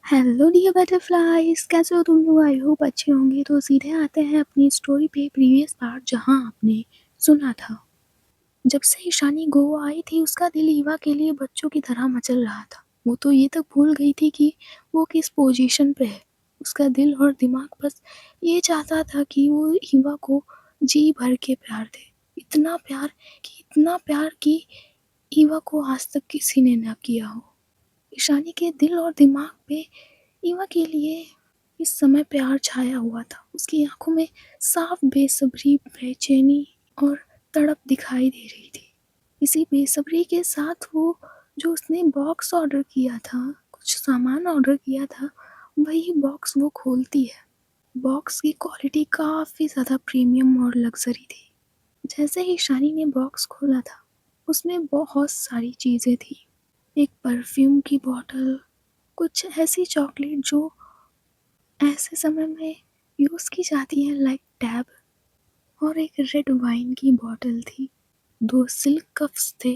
Hello dear butterflies, कैसे हो तुम लोग? आई होप अच्छे होंगे। तो सीधे आते हैं अपनी स्टोरी पे, प्रीवियस पार्ट जहाँ आपने सुना था। जब से ईशानी गोवा आई थी, उसका दिल ईवा के लिए बच्चों की तरह मचल रहा था। वो तो ये तक भूल गई थी कि वो किस पोजीशन पे है। उसका दिल और दिमाग बस ये चाहता था कि वो ईवा को जी भर के प्यार दे। इतना प्यार कि ईवा को आज तक किसी ने ना किया हो। ईशानी के दिल और दिमाग पे ईवा के लिए इस समय प्यार छाया हुआ था। उसकी आंखों में साफ बेसब्री, बेचैनी और तड़प दिखाई दे रही थी। इसी बेसब्री के साथ वो जो उसने बॉक्स ऑर्डर किया था, कुछ सामान ऑर्डर किया था, वही बॉक्स वो खोलती है। बॉक्स की क्वालिटी काफ़ी ज़्यादा प्रीमियम और लग्जरी थी। जैसे ही ईशानी ने बॉक्स खोला था, उसमें बहुत सारी चीज़ें थी। एक परफ्यूम की बॉटल, कुछ ऐसी चॉकलेट जो ऐसे समय में यूज़ की जाती है, लाइक टैब, और एक रेड वाइन की बॉटल थी। 2 सिल्क कप्स थे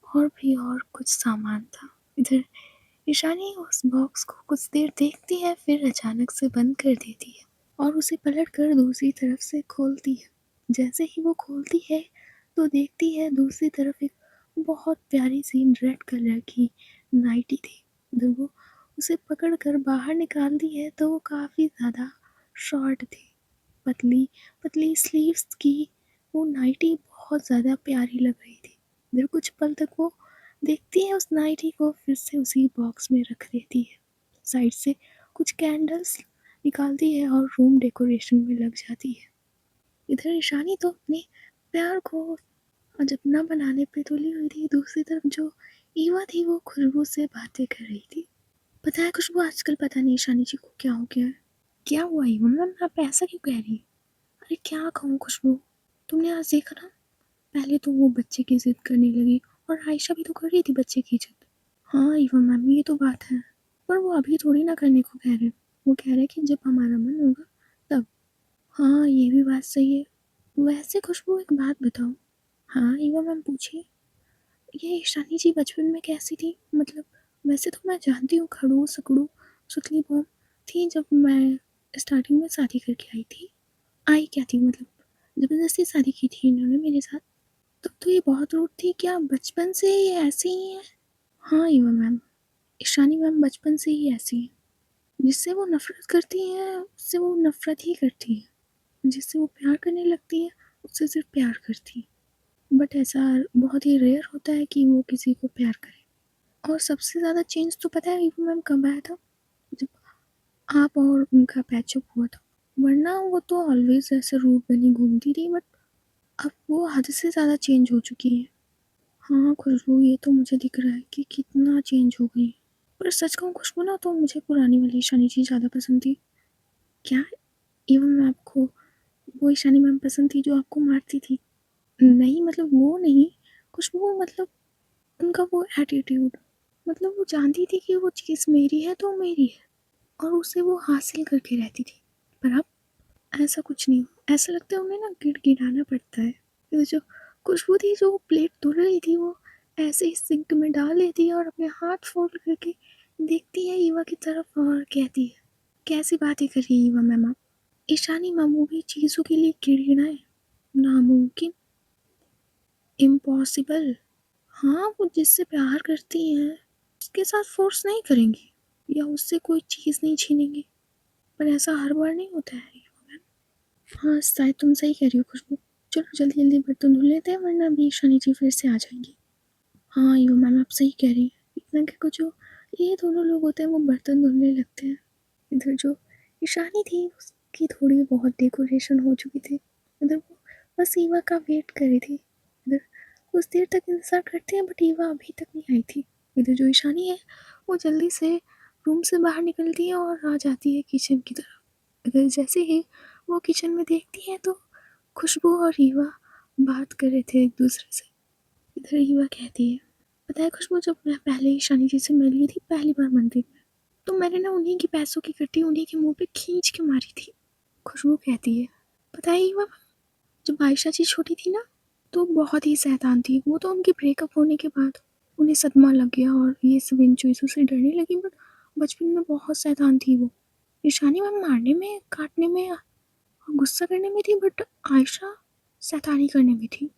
और कुछ सामान था। इधर ईशानी उस बॉक्स को कुछ देर देखती है, फिर अचानक से बंद कर देती है और उसे पलट कर दूसरी तरफ से खोलती है। जैसे ही वो खोलती है तो देखती है दूसरी तरफ एक बहुत प्यारी सी रेड कलर की नाइटी थी। जब वो उसे पकड़ कर बाहर निकालती है तो वो काफ़ी ज़्यादा शॉर्ट थी, पतली पतली स्लीव्स की वो नाइटी बहुत ज़्यादा प्यारी लग रही थी। फिर कुछ पल तक वो देखती है उस नाइटी को, फिर से उसी बॉक्स में रख देती है। साइड से कुछ कैंडल्स निकालती है और रूम डेकोरेशन में लग जाती है। इधर ईशानी तो अपने प्यार को जपना बनाने पे तुली हुई थी। दूसरी तरफ जो ईवा थी वो खुशबू से बातें कर रही थी। पता है खुशबू, आजकल पता नहीं ईशानी जी को क्या हो गया है। क्या हुआ ईवा मैम, आप ऐसा क्यों कह रही? अरे क्या कहूँ खुशबू, तुमने आज देखा ना, पहले तो वो बच्चे की जिद करने लगी और आयशा भी तो कर रही थी बच्चे की जिद। हाँ ईवा मैम, ये तो बात है, पर वो अभी थोड़ी ना करने को कह रहे। वो कह रहे कि जब हमारा मन होगा तब। हाँ ये भी बात सही है। वैसे खुशबू एक बात बताओ। हाँ ईवा मैम पूछिए। ये ईशानी जी बचपन में कैसी थी? मतलब वैसे तो मैं जानती हूँ खड़ूस सकड़ू सुतली बॉम थी जब मैं स्टार्टिंग में शादी करके आई थी। आई क्या थी, मतलब ज़बरदस्ती शादी की थी इन्होंने मेरे साथ। तब तो ये बहुत रूड थी, क्या बचपन से ही ऐसी ही है? हाँ ईवा मैम, ईशानी मैम बचपन से ही ऐसी है। जिससे वो नफरत करती है उससे वो नफरत ही करती है, जिससे वो प्यार करने लगती है उससे सिर्फ प्यार करती है। बट ऐसा बहुत ही रेयर होता है कि वो किसी को प्यार करे। और सबसे ज़्यादा चेंज तो पता है ईवा मैम कब आया था? जब आप और उनका पैचअप हुआ था। वरना वो तो ऑलवेज ऐसे रूड बनी घूमती थी, बट अब वो हद से ज़्यादा चेंज हो चुकी है। हाँ खुशबू, ये तो मुझे दिख रहा है कि कितना चेंज हो गई। पर सच कहूँ खुशबू ना, तो मुझे पुरानी वाली ईशानी जी ज़्यादा पसंद थी। क्या? इवन मैं आपको वो ईशानी मैम पसंद थी जो आपको मारती थी? नहीं मतलब वो नहीं, खुशबू मतलब उनका वो एटीट्यूड। मतलब वो जानती थी कि वो चीज़ मेरी है तो मेरी है और उसे वो हासिल करके रहती थी। पर अब ऐसा कुछ नहीं, ऐसा लगता है उन्हें ना गिड़गिड़ाना पड़ता है। तो जो खुशबू थी जो प्लेट धुल रही थी, वो ऐसे ही सिंक में डाल लेती है और अपने हाथ फोल्ड करके देखती है ईवा की तरफ और कहती है, कैसी बातें कर रही है ईवा मैम आप? ईशानी मामू भी चीज़ों के लिए गिड़गिड़ाए? नामुमकिन, इम्पॉसिबल। हाँ वो जिससे प्यार करती हैं उसके साथ फोर्स नहीं करेंगी या उससे कोई चीज़ नहीं छीनेंगी। पर ऐसा हर बार नहीं होता है ईवा मैम। हाँ शायद तुम सही कह रही हो खुशबू। चलो जल्दी जल्दी बर्तन धुल लेते हैं वरना अभी ईशानी जी फिर से आ जाएंगी। हाँ ईवा मैम आप सही कह रही हैं। इतना कि कुछ जो ये दोनों लोग होते हैं वो बर्तन धुलने लगते हैं। इधर जो ईशानी थी उसकी थोड़ी बहुत डेकोरेशन हो चुकी थी। इधर वो बस ईवा का वेट कर रही थी। इधर कुछ देर तक इंतज़ार करते हैं बट ईवा अभी तक नहीं आई थी। इधर जो ईशानी है वो जल्दी से रूम से बाहर निकलती है और आ जाती है किचन की तरफ। इधर जैसे ही वो किचन में देखती है तो खुशबू और ईवा बात कर रहे थे एक दूसरे से। इधर ईवा कहती है, पता है खुशबू, जब मैं पहले ईशानी जी से मिली थी पहली बार मंदिर में, तो मैंने ना उन्हीं की पैसों की कट्टी उन्हीं के मुंह पे खींच के मारी थी। खुशबू कहती है, पता है ईवा, जब आयशा जी छोटी थी ना तो बहुत ही शैतान थी। वो तो उनके ब्रेकअप होने के बाद उन्हें सदमा लग गया और ये सब इन चीज़ों से डरने लगी। बट बचपन में बहुत शैतान थी वो। ईशानी मैम मारने में, काटने में और गुस्सा करने में थी, बट आयशा शैतानी करने में थी।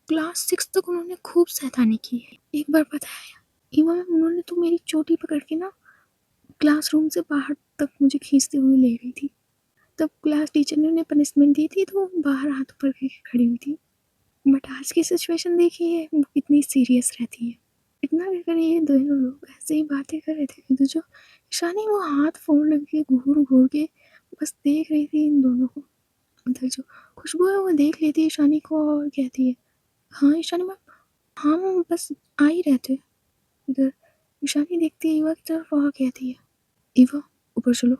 क्लास 6 तक उन्होंने खूब शैतानी की है। एक बार पता है ईवा मैम, उन्होंने तो मेरी चोटी पकड़ के ना क्लासरूम से बाहर तक मुझे खींचते हुए ले गई थी। तब क्लास टीचर ने उन्हें पनिशमेंट दी थी, तो वो बाहर हाथ ऊपर करके खड़ी हुई थी। बट आज की सिचुएशन देखिए वो कितनी सीरियस रहती है। इतना कर ये दोनों लोग ऐसे ही बातें कर रहे थे, तो जो ईशानी वो हाथ फोन लग के घूर घूर के बस देख रही थी इन दोनों को। उधर जो खुशबू है वो देख लेती है ईशानी को और कहती है, हाँ ईशानी मैम, हाँ मैम बस आ ही रहते। इधर ईशानी देखती है ईवा की तरफ और कहती है, ईवा ऊपर चलो।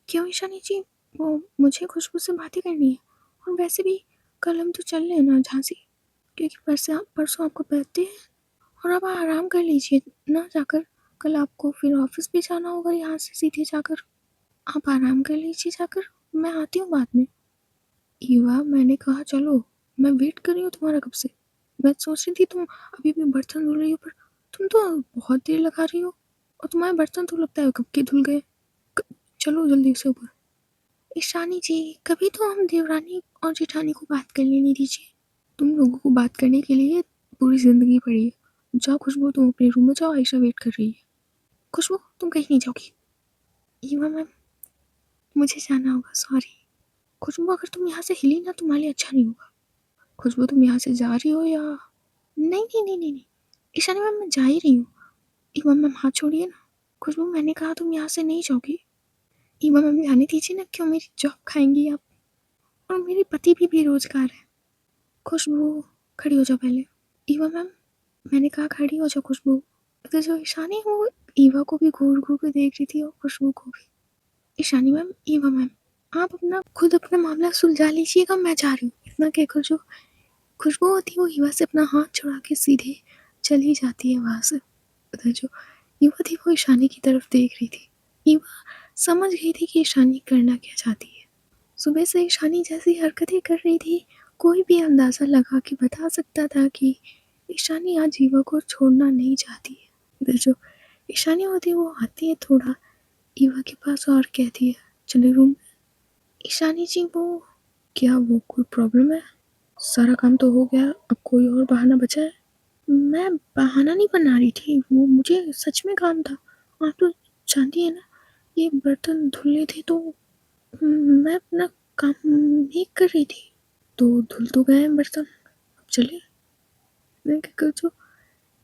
क्यों ईशानी जी, वो मुझे खुशबू से बातें करनी है, और वैसे भी कल हम तो चल रहे हैं ना झांसी, क्योंकि परसों आपको बर्थडे है, और अब आराम कर लीजिए ना जाकर। कल आपको फिर ऑफिस भी जाना होगा यहाँ से सीधे जाकर। आप आराम कर लीजिए जाकर, मैं आती हूँ बाद में। ईवा मैंने कहा चलो, मैं वेट कर रही हूँ तुम्हारा कब से। मैं सोच रही थी तुम अभी भी बर्तन धुल रही हो, पर तुम तो बहुत देर लगा रही हो, और तुम्हारे बर्तन तो लगता है कब के धुल गए। चलो जल्दी से ऊपर। ईशानी जी, कभी तो हम देवरानी और जेठानी को बात कर लेने दीजिए। तुम लोगों को बात करने के लिए पूरी जिंदगी पड़ी है। जाओ खुशबू, तुम अपने रूम में जाओ, आयशा वेट कर रही है। खुशबू तुम कहीं नहीं जाओगी। ईवा मैम मुझे जाना होगा, सॉरी। खुशबू अगर तुम यहाँ से हिली ना तुम्हारे लिए अच्छा नहीं होगा। खुशबू तुम यहाँ से जा रही हो या नहीं? नहीं नहीं नहीं नहीं, ईशानी मैम मैं जा ही रही हूँ। ईवा मैम हाथ छोड़िए ना। खुशबू मैंने कहा तुम यहाँ से नहीं जाओगी। ईवा मैम जाने दीजिए ना, क्यों मेरी जॉब खाएंगी आप, और मेरे पति भी बेरोजगार है। खुशबू खड़ी हो जाओ पहले। ईवा मैम मैंने कहा खड़ी हो जाओ खुशबू। तो जो ईशानी वो ईवा को भी घूर घूर के देख रही थी और खुशबू को भी। ईशानी मैम, ईवा मैम, आप अपना खुद अपना मामला सुलझा लीजिएगा, मैं जा रही हूँ। इतना कहकर जो खुशबू होती है वो ईवा से अपना हाथ छुड़ा के सीधे चली जाती है वहाँ से। उधर जो ईवा थी वो ईशानी की तरफ देख रही थी। ईवा समझ गई थी कि ईशानी करना क्या चाहती है। सुबह से ईशानी जैसी हरकतें कर रही थी, कोई भी अंदाज़ा लगा के बता सकता था कि ईशानी आज ईवा को छोड़ना नहीं चाहती है। इधर जो ईशानी होती है वो आती है थोड़ा ईवा के पास और कहती है, चले रूम। ईशानी जी वो क्या, वो कोई प्रॉब्लम है? सारा काम तो हो गया, अब कोई और बहाना बचा है? मैं बहाना नहीं बना रही थी, वो मुझे सच में काम था। आप तो जानती है ना, ये बर्तन धुलने थे तो मैं अपना काम नहीं कर रही थी। तो धुल तो गए हैं बर्तन, अब चले। मैं क्या कर, जो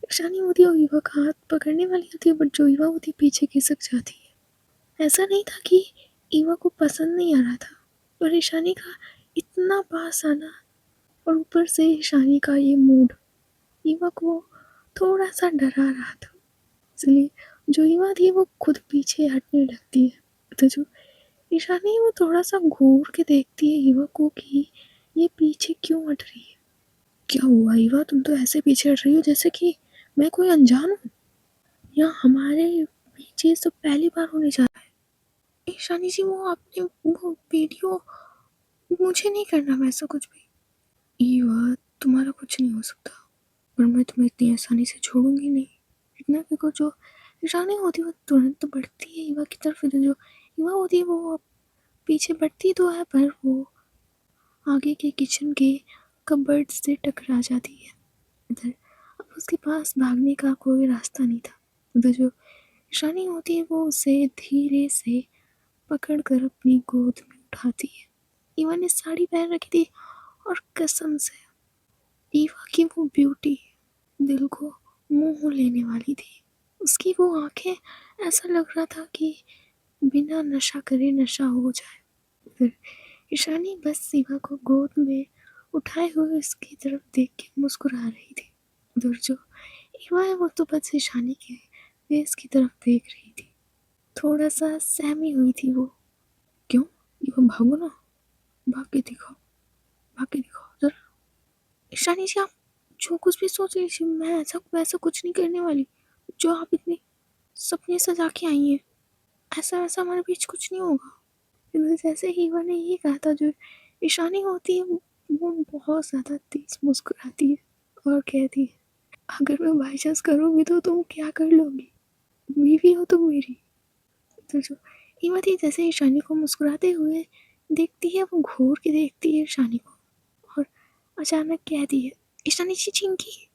ईशानी होती है वो ईवा का हाथ पकड़ने वाली होती है, बट जो ईवा होती है पीछे खिसक जाती है। ऐसा नहीं था कि ईवा को पसंद नहीं आ रहा था, पर ईशानी का इतना पास आना और ऊपर से ईशानी का ये मूड ईवा को थोड़ा सा डरा रहा था। इसलिए जो ईवा थी वो खुद पीछे हटने लगती है। तो जो ईशानी वो थोड़ा सा घूर के देखती है ईवा को कि ये पीछे क्यों हट रही है। क्या हुआ ईवा, तुम तो ऐसे पीछे हट रही हो जैसे कि मैं कोई अनजान हूँ, या हमारे बीच ये सब पहली बार होने जा रहा है। ईशानी जी वो आपने वो वीडियो, मुझे नहीं करना वैसा कुछ भी। ईवा तुम्हारा कुछ नहीं हो सकता, पर मैं तुम्हें इतनी आसानी से छोड़ूंगी नहीं। इतना देखो जो ईशानी होती है वो तुरंत तो बढ़ती है ईवा की तरफ, जो ईवा होती है वो पीछे बढ़ती तो है, पर वो आगे के किचन के कबर्ड से टकरा जाती है। इधर अब उसके पास भागने का कोई रास्ता नहीं था। उधर जो ईशानी होती है वो उसे धीरे से पकड़ कर अपनी गोद में उठाती है। ईवा ने साड़ी पहन रखी थी, और कसम से ईवा की वो ब्यूटी दिल को मोह लेने वाली थी। उसकी वो आंखें, ऐसा लग रहा था कि बिना नशा करे नशा हो जाए। फिर ईशानी बस ईवा को गोद में उठाए हुए उसकी तरफ देख के मुस्कुरा रही थी। उधर जो ईवा है वो तो बस ईशानी के फेस की तरफ देख रही थी। थोड़ा सा सहमी हुई थी वो। क्यों ईवा, भागो ना, भाग के दिखाओ जरा। ईशानी जी आप जो कुछ भी सोच लीजिए, मैं ऐसा वैसा कुछ नहीं करने वाली। जो आप इतने सपने सजा के आई हैं, ऐसा वैसा हमारे बीच कुछ नहीं होगा। क्योंकि जैसे ही ईवा ने ये कहा था, जो ईशानी होती है वो बहुत ज़्यादा तेज मुस्कुराती है और कहती है, अगर मैं बाई चांस करूँगी तो तुम क्या कर लोगी? बीवी हो तुम मेरी। तो जो ईवा थी जैसे ईशानी को मुस्कुराते हुए देखती है, वो घूर के देखती है ईशानी को और अचानक कहती है, ईशानी जी चिंकी,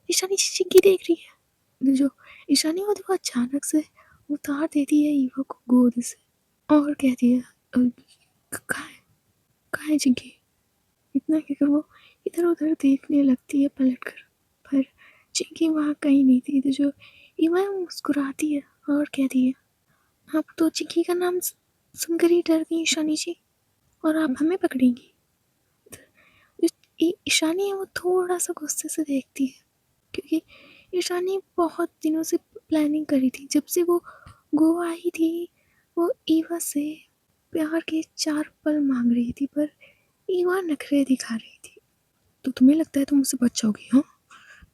ईशानी जी चिंकी देख रही है। तो जो ईशानी होती है वो अचानक से उतार देती है ईवा को गोद से और कहती है, कहाँ है, कहाँ है चिंकी। इतना कहकर वो इधर उधर देखने लगती है पलट कर, पर चिंकी वहाँ कहीं नहीं थी। तो जो ईवा मुस्कुराती है और कहती है, आप तो चिंकी का नाम सुनकर ही डर गई ईशानी जी, और आप हमें पकड़ेंगी। जो ईशानी है वो थोड़ा सा गुस्से से देखती है, क्योंकि ईशानी बहुत दिनों से प्लानिंग करी थी। जब से वो गोवा आई थी वो ईवा से प्यार के 4 पल मांग रही थी, पर ईवा नखरे दिखा रही थी। तो तुम्हें लगता है तुम मुझसे बच जाओगी? हाँ,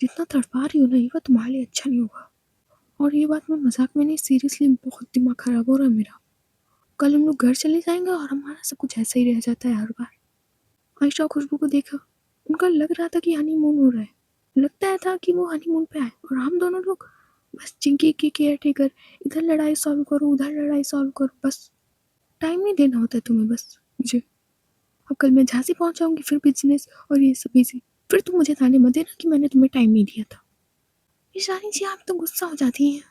जितना तड़पा रही हो ना ईवा, तुम्हारे लिए अच्छा नहीं होगा। और ये बात मैं मजाक में नहीं, सीरियसली बहुत दिमाग खराब हो रहा है मेरा। कल हम लोग घर चले जाएंगे और हमारा सब कुछ ऐसा ही रह जाता है हर बार। आयशा और खुशबू को देखा, उनका लग रहा था कि हनीमून हो रहा है। लगता था कि वो हनीमून पे आए और हम दोनों लोग बस चिंकी की केयर टेकर, इधर लड़ाई सॉल्व करो उधर लड़ाई सॉल्व करो। बस टाइम नहीं देना होता है तुम्हें बस मुझे। अब कल मैं झांसी पहुंच जाऊंगी, फिर बिजनेस और ये सब बिजी, फिर तुम मुझे ताने मत देना कि मैंने तुम्हें टाइम नहीं दिया था। ईशानी जी आप तो गुस्सा हो जाती हैं,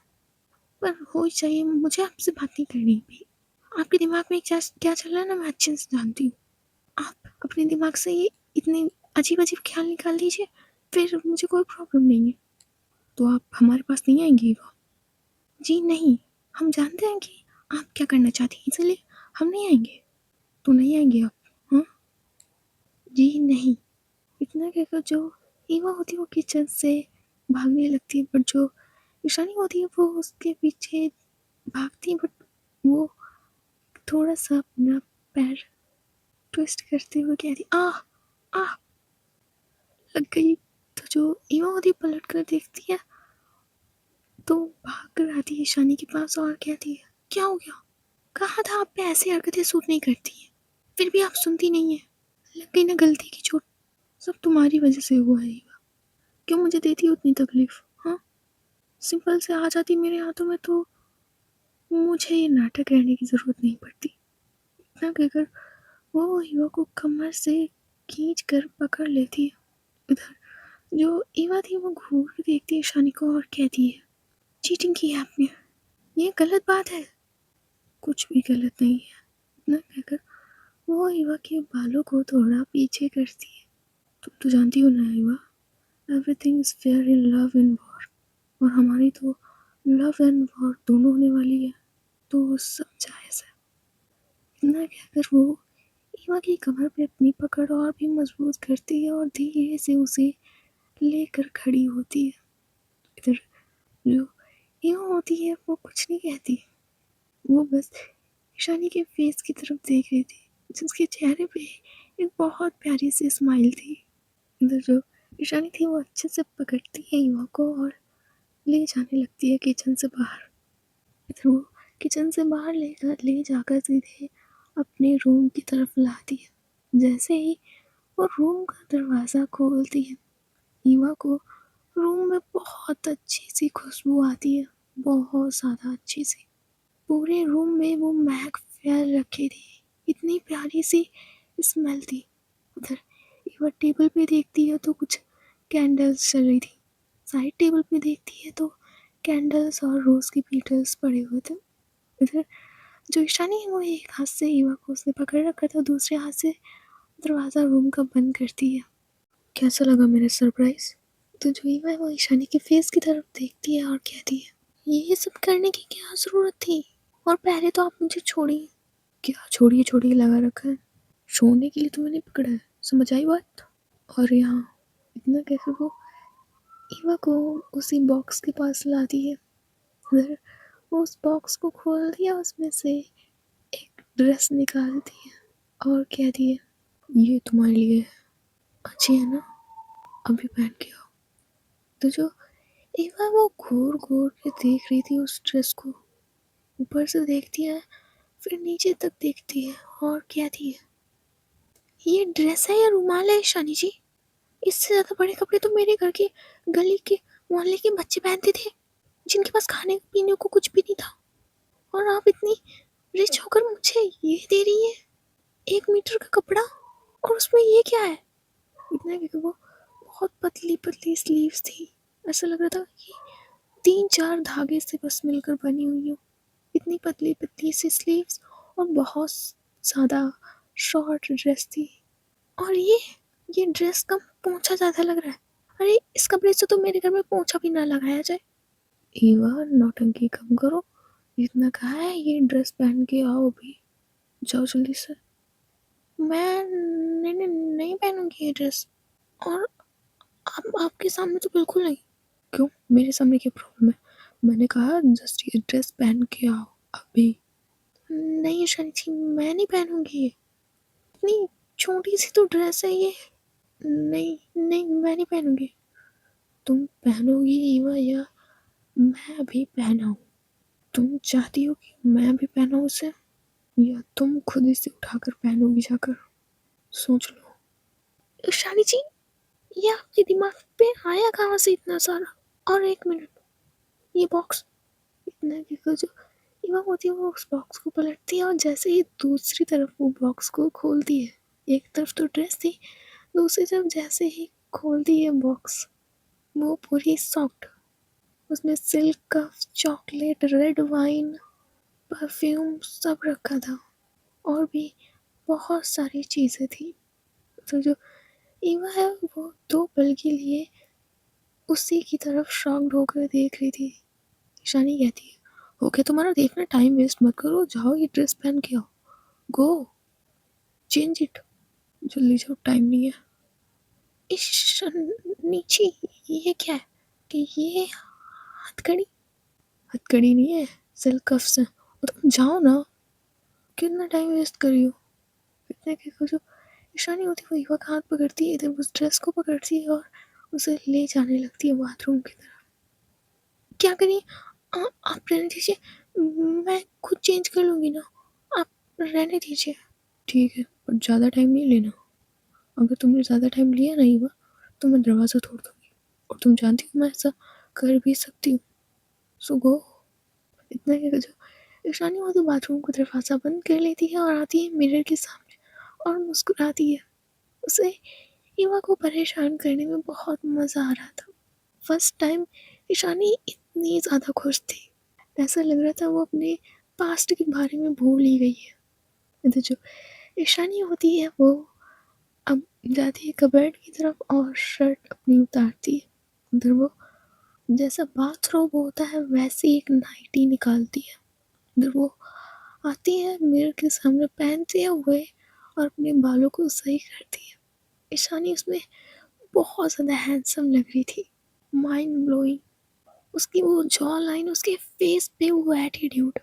पर हो ही चाहिए, मुझे आपसे बात नहीं करनी भी। आपके दिमाग में क्या क्या चल रहा है ना मैं अच्छे से जानती हूँ। आप अपने दिमाग से ये इतने अजीब अजीब ख्याल निकाल दीजिए, फिर मुझे कोई प्रॉब्लम नहीं है। तो आप हमारे पास नहीं आएंगी? जी नहीं, हम जानते हैं कि आप क्या करना चाहती हैं, इसलिए हम नहीं आएंगे। तो नहीं आएंगे आप? हाँ जी नहीं। इतना कहकर जो ईवा होती है वो किचन से भागने लगती है, बट जो ईशानी होती है वो उसके पीछे भागती है, बट वो थोड़ा सा अपना पैर ट्विस्ट करते हुए कहती, आ आ लग गई। तो जो ईवा होती है पलट कर देखती है तो भाग कर आती है ईशानी के पास और कहती है, क्या हो गया? कहा था आप पे ऐसी हरकतें सूट नहीं करती हैं, फिर भी आप सुनती नहीं है। लग गई ना गलती की चोट, सब तुम्हारी वजह से हुआ है ईवा। क्यों मुझे देती उतनी तकलीफ? हाँ, सिंपल से आ जाती मेरे हाथों में तो मुझे ये नाटक करने की ज़रूरत नहीं पड़ती। इतना कहकर वो ईवा को कमर से खींच कर पकड़ लेती है। उधर जो ईवा थी वो घूर के देखती है ईशानी को और कहती है, चीटिंग की है आपने, ये गलत बात है। कुछ भी गलत नहीं है। इतना कहकर वो ईवा के बालों को थोड़ा पीछे करती है। तुम तो जानती हो ना Eva, everything is fair in love and war, और हमारी तो लव एंड वॉर दोनों होने वाली है, तो सब जायज़ है। इतना कहकर वो ईवा की कमर पे अपनी पकड़ और भी मजबूत करती है और धीरे से उसे लेकर खड़ी होती है। इधर जो ईवा होती है वो कुछ नहीं कहती, वो बस ईशानी के फेस की तरफ देख रही थी, जिसके चेहरे पे एक बहुत प्यारी सी स्माइल थी। इधर जो ईशानी थी वो अच्छे से पकड़ती है ईवा को और ले जाने लगती है किचन से बाहर। इधर वो किचन से बाहर ले जाकर सीधे अपने रूम की तरफ लाती है। जैसे ही वो रूम का दरवाज़ा खोलती है, ईवा को रूम में बहुत अच्छी सी खुशबू आती है, बहुत ज़्यादा अच्छी सी। पूरे रूम में वो महक फैल रखी थी, इतनी प्यारी सी स्मेल थी। उधर ईवा टेबल पे देखती है तो कुछ कैंडल्स चल रही थी, साइड टेबल पे देखती है तो कैंडल्स और रोज़ के पेटल्स पड़े हुए थे। इधर जो ईशानी है वो एक हाथ से ईवा को उसने पकड़ रखा था, दूसरे हाथ से दरवाज़ा रूम का बंद करती है। कैसा लगा मेरा सरप्राइज? तो जो ईवा है वो ईशानी के फेस की तरफ देखती है और कहती है, ये सब करने की क्या ज़रूरत थी, और पहले तो आप मुझे छोड़िए। क्या छोड़िए छोड़िए लगा रखा है, छोड़ने के लिए तो मैंने पकड़ा है, समझ आई बात? और यहाँ इतना कहकर वो ईवा को उसी बॉक्स के पास लाती है। उधर वो उस बॉक्स को खोल दिया, उसमें से एक ड्रेस निकालती है और कहती है, ये तुम्हारे लिए अच्छी है ना, अभी पहन के आओ। तो जो ईवा वो घूर घूर के देख रही थी उस ड्रेस को, ऊपर से देखती है फिर नीचे तक देखती है और कहती है, ये ड्रेस है या रुमाल है ईशानी जी? इससे ज़्यादा बड़े कपड़े तो मेरे घर के गली के मोहल्ले के बच्चे पहनते थे, जिनके पास खाने पीने को कुछ भी नहीं था। और आप इतनी रिच होकर मुझे ये दे रही है, 1 मीटर का कपड़ा, और उसमें ये क्या है? इतना कि वो बहुत पतली पतली स्लीव्स थी, ऐसा लग रहा था कि 3-4 धागे से बस मिलकर बनी हुई हो, इतनी पतली पतली सी स्लीव्स, और बहुत ज़्यादा शॉर्ट ड्रेस थी। और ये ड्रेस का पोंछा ज़्यादा लग रहा है। अरे इस कपड़े से तो मेरे घर में पोंछा भी ना लगाया जाए। ईवा, नौटंकी कम करो, इतना कहा है, ये ड्रेस पहन के आओ अभी, जाओ जल्दी से। मैं नहीं पहनूंगी ये ड्रेस, और आपके सामने तो बिल्कुल नहीं। क्यों, मेरे सामने क्या प्रॉब्लम है? मैंने कहा जस्ट ये ड्रेस पहन के आओ अभी। नहीं शनि जी, मैं नहीं पहनूंगी ये, इतनी छोटी सी तो ड्रेस है ये। नहीं नहीं, मैं नहीं पहनूंगी। तुम पहनोगी ईवा, या मैं अभी पहनाऊं? तुम चाहती हो कि मैं अभी पहनाऊं उसे, या तुम खुद इसे उठाकर पहनोगी जाकर? सोच लो। शानी जी, ये आपके दिमाग पे आया कहाँ से इतना सारा? और 1 मिनट, ये बॉक्स, इतना कि जो इवा होती है वो उस बॉक्स को पलटती है, और जैसे ही दूसरी तरफ वो बॉक्स को खोलती है, एक तरफ तो ड्रेस थी, दूसरी तरफ जैसे ही खोलती है बॉक्स, वो पूरी सॉफ्ट, उसमें सिल्क का चॉकलेट, रेड वाइन, परफ्यूम सब रखा था, और भी बहुत सारी चीज़ें थी। तो जो ईवा है वो 2 पल के लिए उसी की तरफ शॉक्ड होकर देख रही थी। ईशानी कहती है, ओके तुम्हारा देखना, टाइम वेस्ट मत करो, जाओ ये ड्रेस पहन के आओ, गो चेंज इट, जल्दी जाओ, टाइम नहीं है। इश, नीचे ये क्या है? कि ये हथकड़ी, हथकड़ी नहीं है, सिल्क कफ्स है। और तुम जाओ ना, कितना टाइम वेस्ट कर रही हो? इतने के जो ईशानी होती है वो ईवा का हाथ पकड़ती है, इधर उस ड्रेस को पकड़ती है और उसे ले जाने लगती है बाथरूम की तरफ। क्या करिए, आप रहने दीजिए, मैं खुद चेंज कर लूँगी ना, आप रहने दीजिए। ठीक है, पर ज़्यादा टाइम नहीं लेना, अगर तुमने ज़्यादा टाइम लिया ना ईवा, तो मैं दरवाज़ा तोड़ दूँगी, और तुम जानती हो मैं ऐसा कर भी सकती हूँ। सो गो। इतना कहकर जो ईशानी वो तो बाथरूम का दरवाज़ा बंद कर लेती है और आती है मिरर के सामने और मुस्कुराती है। उसे ईवा को परेशान करने में बहुत मज़ा आ रहा था। फर्स्ट टाइम ईशानी इतनी ज़्यादा खुश थी, ऐसा लग रहा था वो अपने पास्ट के बारे में भूल ही गई है। तो जो ईशानी होती है वो अब जाती है कबर्ड की तरफ और शर्ट अपनी उतारती है, उधर वो जैसा बाथरोब होता है वैसी एक नाइटी निकालती है, उधर वो आती है मिरर के सामने पहनते हुए और अपने बालों को सही करती है। ईशानी उसमें बहुत ज़्यादा हैंडसम लग रही थी, माइंड ब्लोइंग। उसकी वो जॉ लाइन, उसके फेस पे वो एटीट्यूड,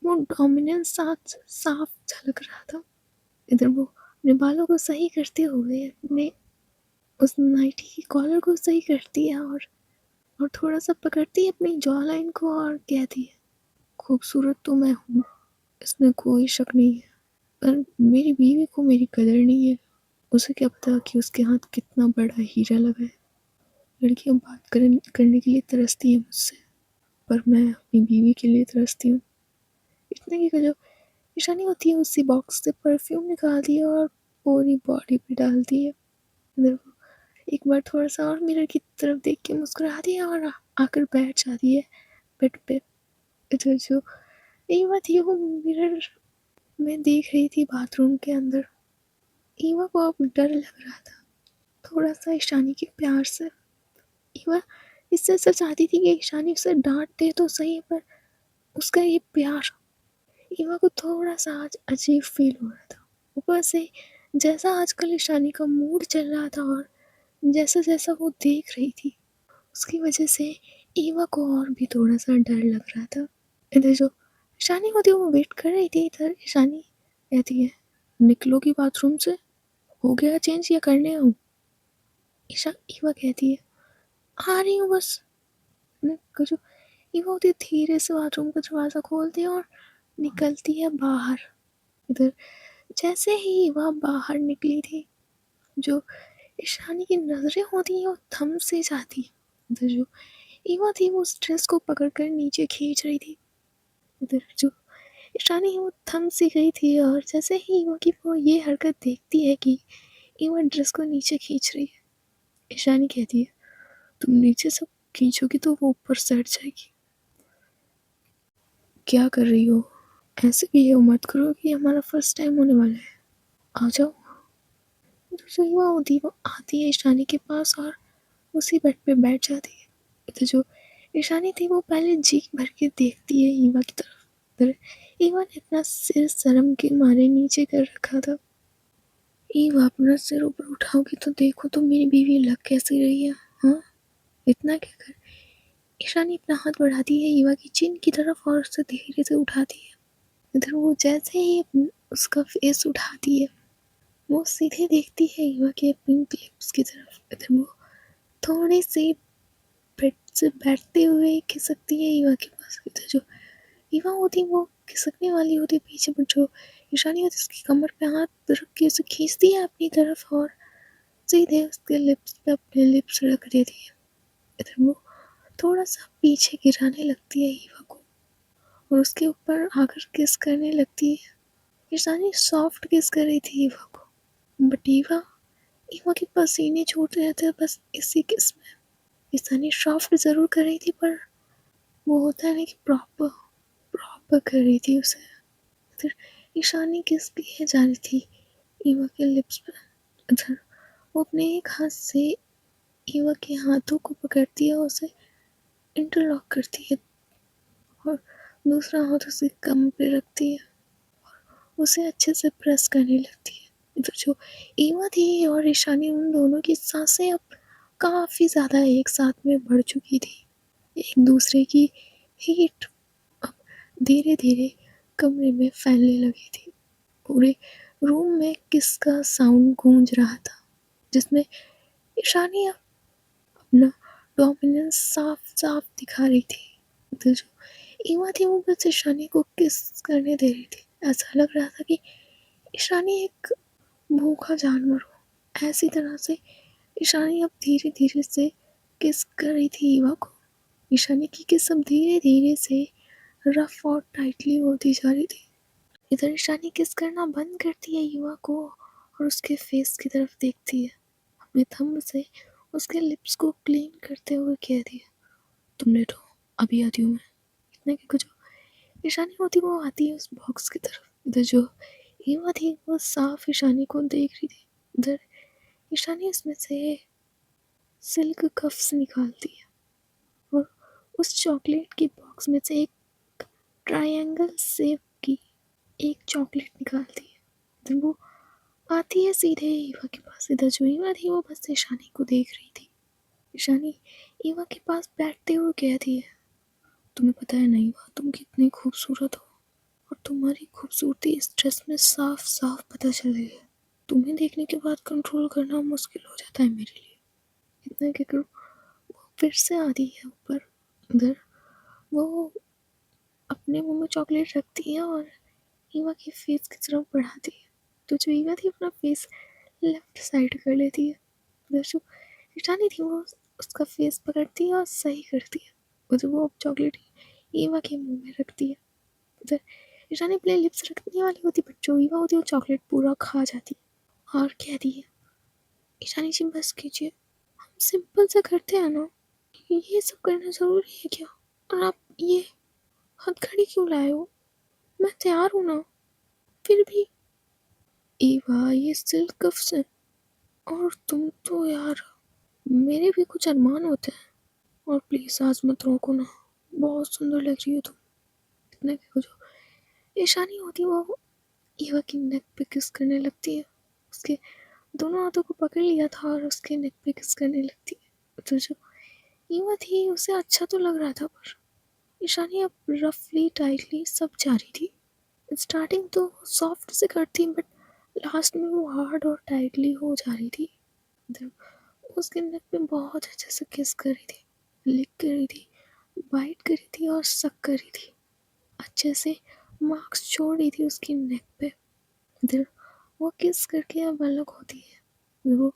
वो डोमिनेंस साथ साफ झलक रहा था। इधर वो अपने बालों को सही करते हुए अपने उस नाइटी की कॉलर को सही करती है, और थोड़ा सा पकड़ती है अपनी जॉ लाइन को और कहती है, खूबसूरत तो मैं हूँ, इसमें कोई शक नहीं है, पर मेरी बीवी को मेरी कदर नहीं है। उसे क्या पता कि उसके हाथ कितना बड़ा हीरा लगा है। लड़कियां बात करने के लिए तरसती है मुझसे, पर मैं अपनी बीवी के लिए तरसती हूँ। इतने की जो ईशानी होती है उसी बॉक्स से परफ्यूम निकालती है और पूरी बॉडी पे डालती है। देखो, एक बार थोड़ा सा और मिरर की तरफ देख के मुस्कुराती है और आकर बैठ जाती है बेड पे। इधर जो ईवा थी वो मिरर में देख रही थी बाथरूम के अंदर। ईवा को अब डर लग रहा था, थोड़ा सा ईशानी के प्यार से। ईवा इससे सच चाहती थी कि ईशानी उसे डांट दे तो सही, पर उसका ये प्यार, ईवा को थोड़ा सा आज अजीब फील हो रहा था। ऊपर से जैसा आजकल ईशानी का मूड चल रहा था और जैसा जैसा वो देख रही थी, उसकी वजह से ईवा को और भी थोड़ा सा डर लग रहा था। इधर जो ईशानी होती है वो वेट कर रही थी, इधर ईशानी कहती है, निकलोगी बाथरूम से, हो गया चेंज या करने आऊँ? ईवा कहती है, आ रही हूँ बस। जो ईवा होती है धीरे से बाथरूम का दरवाज़ा खोलती है और निकलती है बाहर। इधर जैसे ही वह बाहर निकली थी, जो ईशानी की नज़रें होती हैं वो थम से जाती हैं। इधर जो ईवा थी वो उस ड्रेस को पकड़कर नीचे खींच रही थी। इधर जो ईशानी है वो थम सी गई थी, और जैसे ही ईवा की वो ये हरकत देखती है कि ईवा ड्रेस को नीचे खींच रही है, ईशानी कहती है, तुम नीचे सब खींचोगी तो वो ऊपर से हट जाएगी। क्या कर रही हो? ऐसे बिहेव मत करो कि हमारा फर्स्ट टाइम होने वाला है। आ जाओ। तो जो ईवा होती है वो आती है ईशानी के पास और उसी बेड पे बैठ जाती है। तो जो ईशानी थी वो पहले जी भर के देखती है ईवा की तरफ। इधर ईवा ने अपना सिर शर्म के मारे नीचे कर रखा था। ईवा अपना सिर ऊपर उठाओगी तो देखो तो मेरी बीवी लग कैसी रही है। हाँ, इतना क्या कर। ईशानी अपना हाथ बढ़ाती है ईवा की चिन की तरफ और उसे धीरे से उठाती है। इधर वो जैसे ही उसका फेस उठाती है वो सीधे देखती है ईवा के पिंक लिप्स की तरफ। इधर वो थोड़ी सी बेड से बैठते हुए खिसकती है ईवा के पास। इधर जो ईवा होती वो खिसकने वाली होती पीछे, पर जो ईशानी होती उसकी कमर पे हाथ रख के उसे खींचती है अपनी तरफ और सीधे उसके लिप्स पे अपने लिप्स रख देती है। इधर वो थोड़ा सा पीछे गिराने लगती है ईवा को और उसके ऊपर आकर किस करने लगती है। ईशानी सॉफ्ट किस कर रही थी ईवा को, बट ईवा ईवा के पसीने छूट रहे थे बस इसी किस में। ईशानी सॉफ्ट जरूर कर रही थी पर वो होता है ना कि प्रॉपर प्रॉपर कर रही थी उसे। फिर ईशानी किस किए जा रही थी ईवा के लिप्स पर। इधर वो अपने एक हाथ से ईवा के हाथों को पकड़ती है और उसे इंटरलॉक करती है और दूसरा हाथ उसे कमर पे रखती है, उसे अच्छे से प्रेस करने लगती है। इधर जो ईवा थी और ईशानी उन दोनों की सांसें अब काफ़ी ज़्यादा एक साथ में बढ़ चुकी थी। एक दूसरे की हीट अब धीरे धीरे कमरे में फैलने लगी थी। पूरे रूम में किसका साउंड गूंज रहा था जिसमें ईशानी अपना डोमिनेंस साफ साफ दिखा रही थी। तो जो ईवा थी वो बस ईशानी को किस करने दे रही थी। ऐसा लग रहा था कि ईशानी एक भूखा जानवर हो। ऐसी तरह से ईशानी अब धीरे धीरे से किस कर रही थी ईवा को। ईशानी की किस अब धीरे धीरे से रफ और टाइटली होती जा रही थी। इधर ईशानी किस करना बंद करती है ईवा को और उसके फेस की तरफ देखती है। अपने थंब से उसके लिप्स को क्लीन करते हुए कह दिया, तुम लेटो, अभी आती हूँ मैं। इतने की कुछ ईशानी होती वो आती है उस बॉक्स की तरफ। इधर जो ईवा थी वो साफ ईशानी को देख रही थी। इधर ईशानी उसमें से सिल्क कफ्स निकालती है और उस चॉकलेट की बॉक्स में से एक ट्रायंगल शेप की एक चॉकलेट निकालती है। इधर वो आती है सीधे ईवा के पास। इधर जो ईवा थी वो बस ईशानी को देख रही थी। ईशानी ईवा के पास बैठते हुए कहती है, तुम्हें पता है ना ईवा, तुम कितनी खूबसूरत हो और तुम्हारी खूबसूरती इस ड्रेस में साफ साफ पता चल रही है। तुम्हें देखने के बाद कंट्रोल करना मुश्किल हो जाता है मेरे लिए। इतना कहकर वो फिर से आती है ऊपर। उधर वो अपने मुंह में चॉकलेट रखती है और ईवा के फेस की तरफ बढ़ाती है। तो जो ईवा थी अपना फेस लेफ्ट साइड कर लेती है। उधर जो ईशानी थी वो उसका फेस पकड़ती है और सही करती है। उधर वो चॉकलेट ईवा के मुंह में रखती है। उधर ईशानी अपने लिप्स रखने वाली होती बट जो ईवा होती है वो चॉकलेट पूरा खा जाती है और कहती है, ईशानी जी बस कीजिए, हम सिंपल से करते हैं ना, ये सब करना ज़रूरी है क्या? और आप ये हथकड़ी क्यों लाए हो? मैं तैयार हूँ ना। फिर भी ईवा ये सिल्क कफ्स है और तुम तो यार, मेरे भी कुछ अरमान होते हैं। और प्लीज़ आज मत रोको ना, बहुत सुंदर लग रही हो तुम। इतने की जो ईशानी होती है वो ईवा की नेक पे किस करने लगती है। उसके दोनों हाथों को पकड़ लिया था और उसके नेक पे किस करने लगती है। तो जो ईवा थी उसे अच्छा तो लग रहा था पर ईशानी अब रफली टाइटली सब जा रही थी। स्टार्टिंग तो सॉफ्ट से करती बट लास्ट में वो हार्ड और टाइटली हो जा रही थी। उसके नेक पे बहुत अच्छे से किस कर रही थी, लिक कर रही थी, बाइट कर रही थी और सक कर रही थी। अच्छे से मार्क्स छोड़ रही थी उसकी नेक पे। इधर वो किस करके अब अलग होती है। वो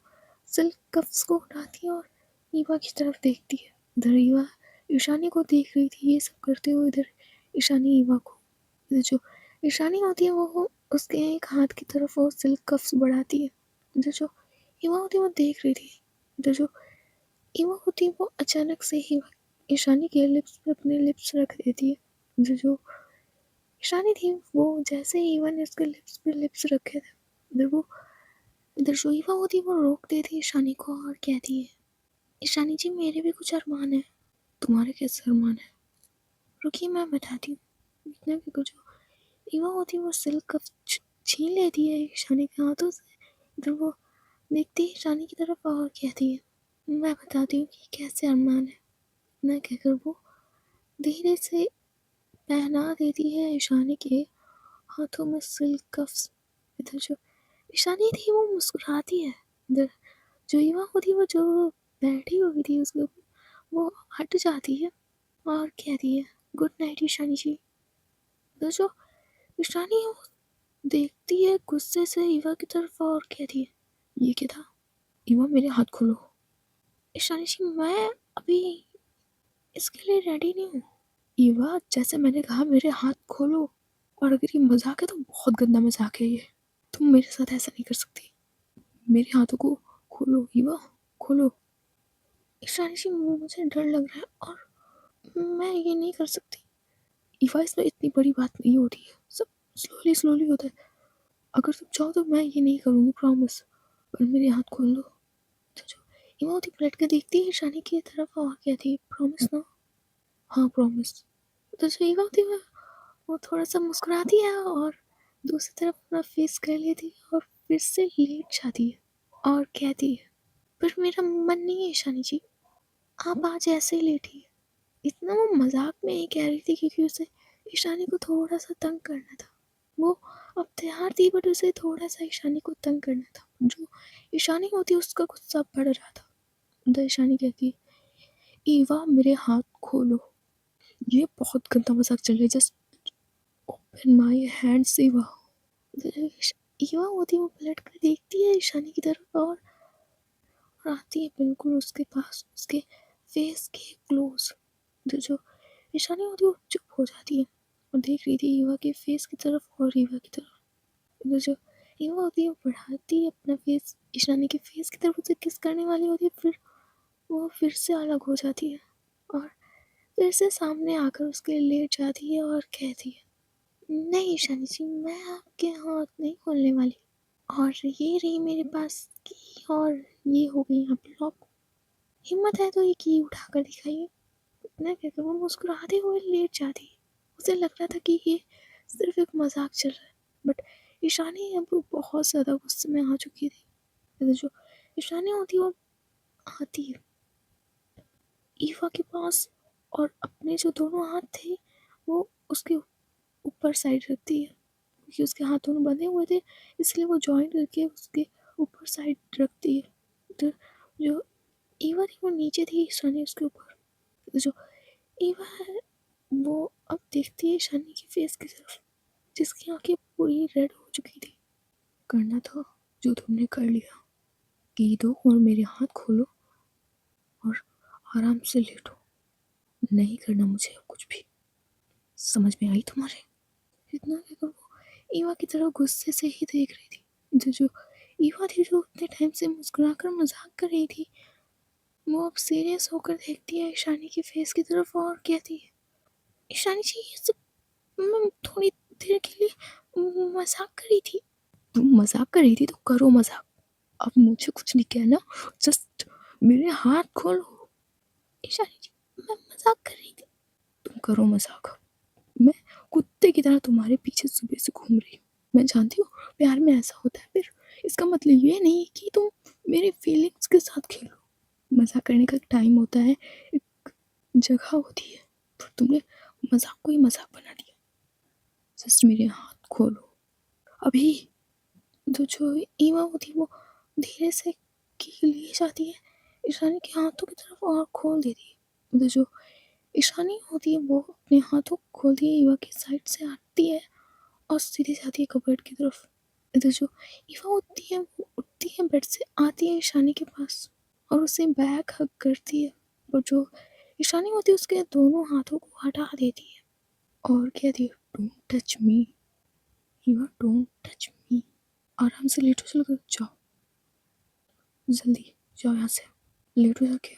सिल्क कफ्स को उठाती है और ईवा की तरफ देखती है। इधर ईवा ईशानी को देख रही थी ये सब करते हुए। इधर ईशानी ईवा को इधर जो ईशानी होती है वो उसके एक हाथ की तरफ वो सिल्क कफ्स बढ़ाती है। इधर जो ईवा होती है वो देख रही थी। इधर जो ईवा होती है वो अचानक से ही ईशानी के लिप्स पे अपने लिप्स रख देती है। इधर जो ईशानी थी वो जैसे ही ईवा ने उसके लिप्स पे लिप्स रखे थे, इधर जो ईवा होती है वो रोक देती है ईशानी को और कहती है, ईशानी जी मेरे भी कुछ अरमान है। तुम्हारे कैसे अरमान है? रुकिए मैं बताती हूँ। इतना भी कुछ ईवा होती है वो सिल्क कप छीन लेती है ईशानी के हाथों से। इधर वो देखती है ईशानी की तरफ और कहती है, मैं बताती हूँ कि कैसे अरमान है। मैं कहकर वो धीरे से पहना देती है ईशानी के हाथों में सिल्क कफ्स। इधर जो ईशानी थी वो मुस्कुराती है। इधर जो ईवा होती है वो जो बैठी हुई थी उसके ऊपर वो हट जाती है और कहती है, गुड नाइट ईशानी जी। इधर जो ईशानी है वो देखती है गुस्से से ईवा की तरफ और कहती है, ये क्या था? ईवा मेरे हाथ खोलो। ईशानी जी मैं अभी इसके लिए रेडी नहीं हूँ। ईवा जैसे मैंने कहा मेरे हाथ खोलो, और अगर ये मजाक है तो बहुत गंदा मजाक है ये। तुम मेरे साथ ऐसा नहीं कर सकती। मेरे हाथों को खोलो ईवा, खोलो। ईशानी जी मुझे डर लग रहा है और मैं ये नहीं कर सकती। ईवा इसमें इतनी बड़ी बात नहीं होती है, सब स्लोली स्लोली होता है। अगर तुम चाहो तो मैं ये नहीं करूँगी प्रॉमिस, पर मेरे हाथ खोल लो। तो जो ईवा होती पलट कर देखती है ईशानी की तरफ और कहती है, प्रॉमिस ना? हाँ प्रॉमिस। तो जो ईवा होती है वो थोड़ा सा मुस्कुराती है और दूसरी तरफ अपना फेस कर लेती है और फिर से लेट जाती है और कहती है, पर मेरा मन नहीं है ईशानी जी, आप आज ऐसे ही लेटिए। इतना वो मजाक में ही कह रही थी क्योंकि उसे ईशानी को थोड़ा सा तंग करना था। वो अब तैयार थी बट उसे थोड़ा सा ईशानी को तंग करना था। जो ईशानी होती उसका गुस्सा बढ़ रहा था। तो ईशानी कहती, ईवा मेरे हाथ खोलो। ये बहुत गंदा मजाक चल रहा है, just open my hands Eva. Eva होती वो पलट कर देखती है ईशानी की तरफ और आती है बिल्कुल उसके पास, उसके फेस के क्लोज। तो जो ईशानी होती है वो चुप हो जाती है और देख रही थी ईवा के फेस की तरफ और ईवा की तरफ। तो जो ईवा होती है वो बढ़ाती है अपना फेस ईशानी के फेस की तरफ, उसे किस करने वाली होती है, फिर वो फिर से अलग हो जाती है और फिर से सामने आकर उसके लिए लेट जाती है और कहती है, नहीं ईशानी जी मैं आपके हाथ नहीं खोलने वाली। और ये रही मेरे पास की और ये हो गई यहाँ पे लॉक। हिम्मत है तो ये की उठा कर दिखाइए। इतना कहकर वो मुस्कुराते हुए लेट जाती है। उसे लग रहा था कि ये सिर्फ एक मजाक चल रहा है, बट ईशानी अब बहुत ज़्यादा गुस्से में आ चुकी थी। तो जो ईशानी होती है वो आती है ईवा के पास और अपने जो दोनों हाथ थे वो उसके ऊपर साइड रखती है क्योंकि उसके हाथ दोनों बंधे हुए थे, इसलिए वो जॉइंट करके उसके ऊपर साइड रखती है। तो जो ईवा थी वो नीचे थी, ईशानी उसके ऊपर। तो जो ईवा है वो अब देखती है शानी की फेस की तरफ जिसकी आंखें पूरी रेड हो चुकी थी। करना था जो तुमने कर लिया, की दो और मेरे हाथ खोलो और आराम से लेटो। नहीं करना मुझे अब कुछ भी, समझ में आई तुम्हारे? इतना कहकर वो ईवा की तरफ गुस्से से ही देख रही थी। जो ईवा थी जो उतने टाइम से मुस्कुरा कर मजाक कर रही थी, वो अब सीरियस होकर देखती है ईशानी की फेस की तरफ और कहती है, ईशानी जी ये सब मैं थोड़ी देर के लिए मजाक कर रही थी। तुम मजाक कर रही थी तो करो मजाक, अब मुझे कुछ नहीं कहना, जस्ट मेरे हाथ खोलो। ईशानी जी मैं मजाक कर रही थी। तुम करो मजाक, मैं कुत्ते की तरह तुम्हारे पीछे सुबह से घूम रही हूँ। मैं जानती हूँ प्यार में ऐसा होता है, फिर इसका मतलब ये नहीं कि तुम मेरे फीलिंग्स के साथ खेलो। मजाक करने का टाइम होता है, एक जगह होती है, पर तुमने मजाक को ही मजाक बना दिया। जस्ट मेरे हाथ खोलो अभी। तो जो ईमा होती वो धीरे से की लिए जाती है ईशानी के हाथों की तरफ और खोल देती है। तो जो ईशानी होती है वो अपने हाथों को खोलती है, ईवा की साइड से आती है और सीधी जाती है कबर्ड की तरफ। इधर जो ईवा होती है वो उठती है बेड से, आती है ईशानी के पास और उसे बैक हग करती है। और जो ईशानी होती है उसके दोनों हाथों को हटा देती है और कहती है, don't touch me, Eva don't touch me. आराम से लेटो, चलो जाओ, जल्दी जाओ यहाँ से, लेटो जाके।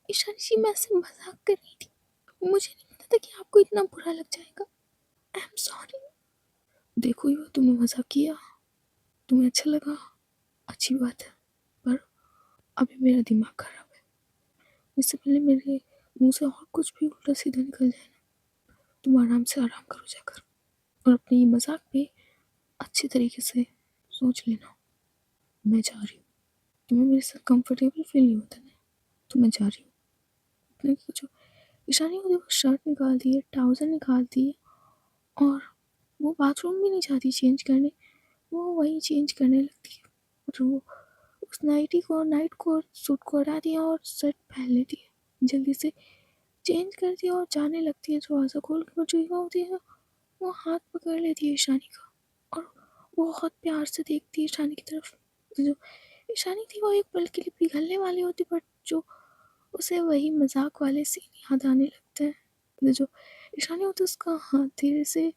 ईशानी जी, मैं ऐसे मजाक कर रही थी, मुझे नहीं पता था कि आपको इतना बुरा लग जाएगा। आई एम सॉरी। देखो ईवा, तुमने मजाक किया, तुम्हें अच्छा लगा, अच्छी बात है, पर अभी मेरा दिमाग खराब है। इससे पहले मेरे मुंह से और कुछ भी उल्टा सीधा निकल जाए ना, तुम आराम से आराम करो जाकर, और अपने ये मजाक पे अच्छे तरीके से सोच लेना। मैं जा रही हूँ, तुम्हें मेरे साथ कंफर्टेबल फील नहीं होता ना, तो मैं जा रही हूँ। अपने कुछ ईशानी को देखो, शर्ट निकाल दी है, ट्राउज़र निकाल दिए, और वो बाथरूम भी नहीं जाती चेंज करने, वो वहीं चेंज करने लगती है। और वो उस नाइट को सूट को हटा दिया और शर्ट पहन लेती है, जल्दी से चेंज कर दिया और जाने लगती है। दरवाज़ा खोल के जो ईवा होती है, वो हाथ पकड़ लेती है ईशानी का, और वो बहुत प्यार से देखती है ईशानी की तरफ। जो ईशानी थी वो एक पल के लिए पिघलने वाली होती, बट जो उसे वही मजाक वाले सीन याद आने लगते हैं। जो ईशानी होती है, उसका हाथ धीरे से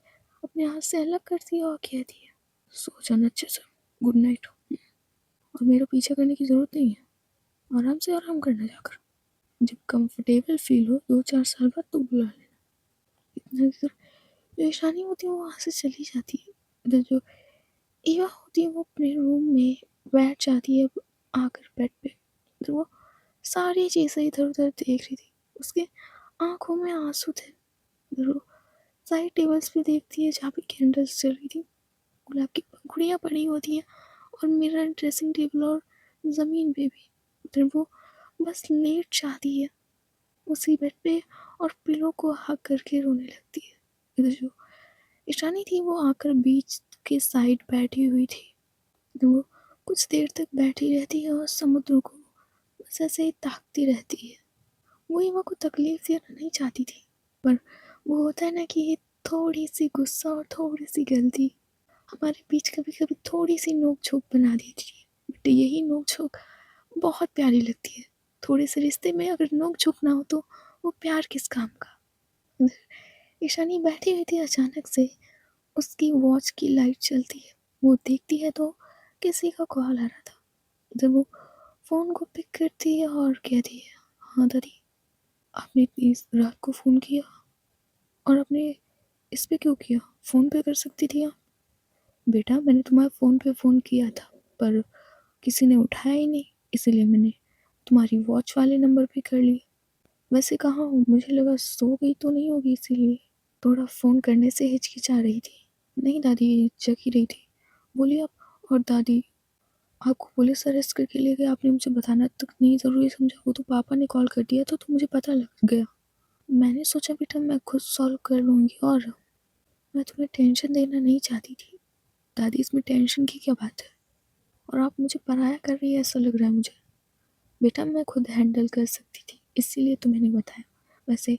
अपने हाथ से अलग करती है और कहती है, सो जाना अच्छे से, गुड नाइट, और मेरा पीछा करने की ज़रूरत नहीं है, आराम से आराम करना जाकर। जब कंफर्टेबल फील हो 2-4 साल बाद तो बुला लेना। इतना जो ईशानी होती है वो वहाँ से चली जाती है। इधर जो ईवा होती है वो अपने रूम में बैठ जाती है, आकर बेड पे। तो वो सारी चीज़ें इधर उधर देख रही थी, उसके आंखों में आंसू थे। इधर वो साइड टेबल्स पे देखती है जहाँ पे कैंडल्स चल रही थी, गुलाब की पंखुड़ियाँ पड़ी होती हैं, और मिरर ड्रेसिंग टेबल और ज़मीन पे भी। उधर वो बस लेट जाती है उसी बेड पे, और पिलो को हग करके रोने लगती है। इधर जो ईशानी थी वो आकर बीच के साइड बैठी हुई थी। वो कुछ देर तक बैठी रहती है और समुद्र को बस ऐसे ही ताकती रहती है। वो ईवा को तकलीफ देना नहीं चाहती थी, पर वो होता है ना कि ये थोड़ी सी गुस्सा और थोड़ी सी गलती हमारे बीच कभी कभी थोड़ी सी नोक झोंक बना देती है, बट यही नोक झोंक बहुत प्यारी लगती है। थोड़े से रिश्ते में अगर नोक झोंक ना हो तो वो प्यार किस काम का। ईशानी बैठी हुई थी, अचानक से उसकी वॉच की लाइट चलती है। वो देखती है तो किसी का कॉल आ रहा था। जब वो फ़ोन को पिक करती है और कहती है, हाँ दादी, आपने इतनी रात को फ़ोन किया, और आपने इस पे क्यों किया, फ़ोन पे कर सकती थी आप। बेटा, मैंने तुम्हारे फ़ोन पे फ़ोन किया था, पर किसी ने उठाया ही नहीं, इसीलिए मैंने तुम्हारी वॉच वाले नंबर पे कर लिया। वैसे कहाँ हूँ, मुझे लगा सो गई तो नहीं होगी, इसीलिए थोड़ा फ़ोन करने से हिचकिचा रही थी। नहीं दादी, जग ही रही थी। बोलिए आप। और दादी, आपको पुलिस अरेस्ट करके ले गए, आपने मुझे बताना तक नहीं ज़रूरी समझा, वो तो पापा ने कॉल कर दिया तो मुझे पता लग गया। मैंने सोचा बेटा मैं खुद सॉल्व कर लूँगी, और मैं तुम्हें टेंशन देना नहीं चाहती थी। दादी, इसमें टेंशन की क्या बात है, और आप मुझे पराया कर रही है ऐसा लग रहा है मुझे। बेटा, मैं खुद हैंडल कर सकती थी, इसीलिए तो मैंने बताया। वैसे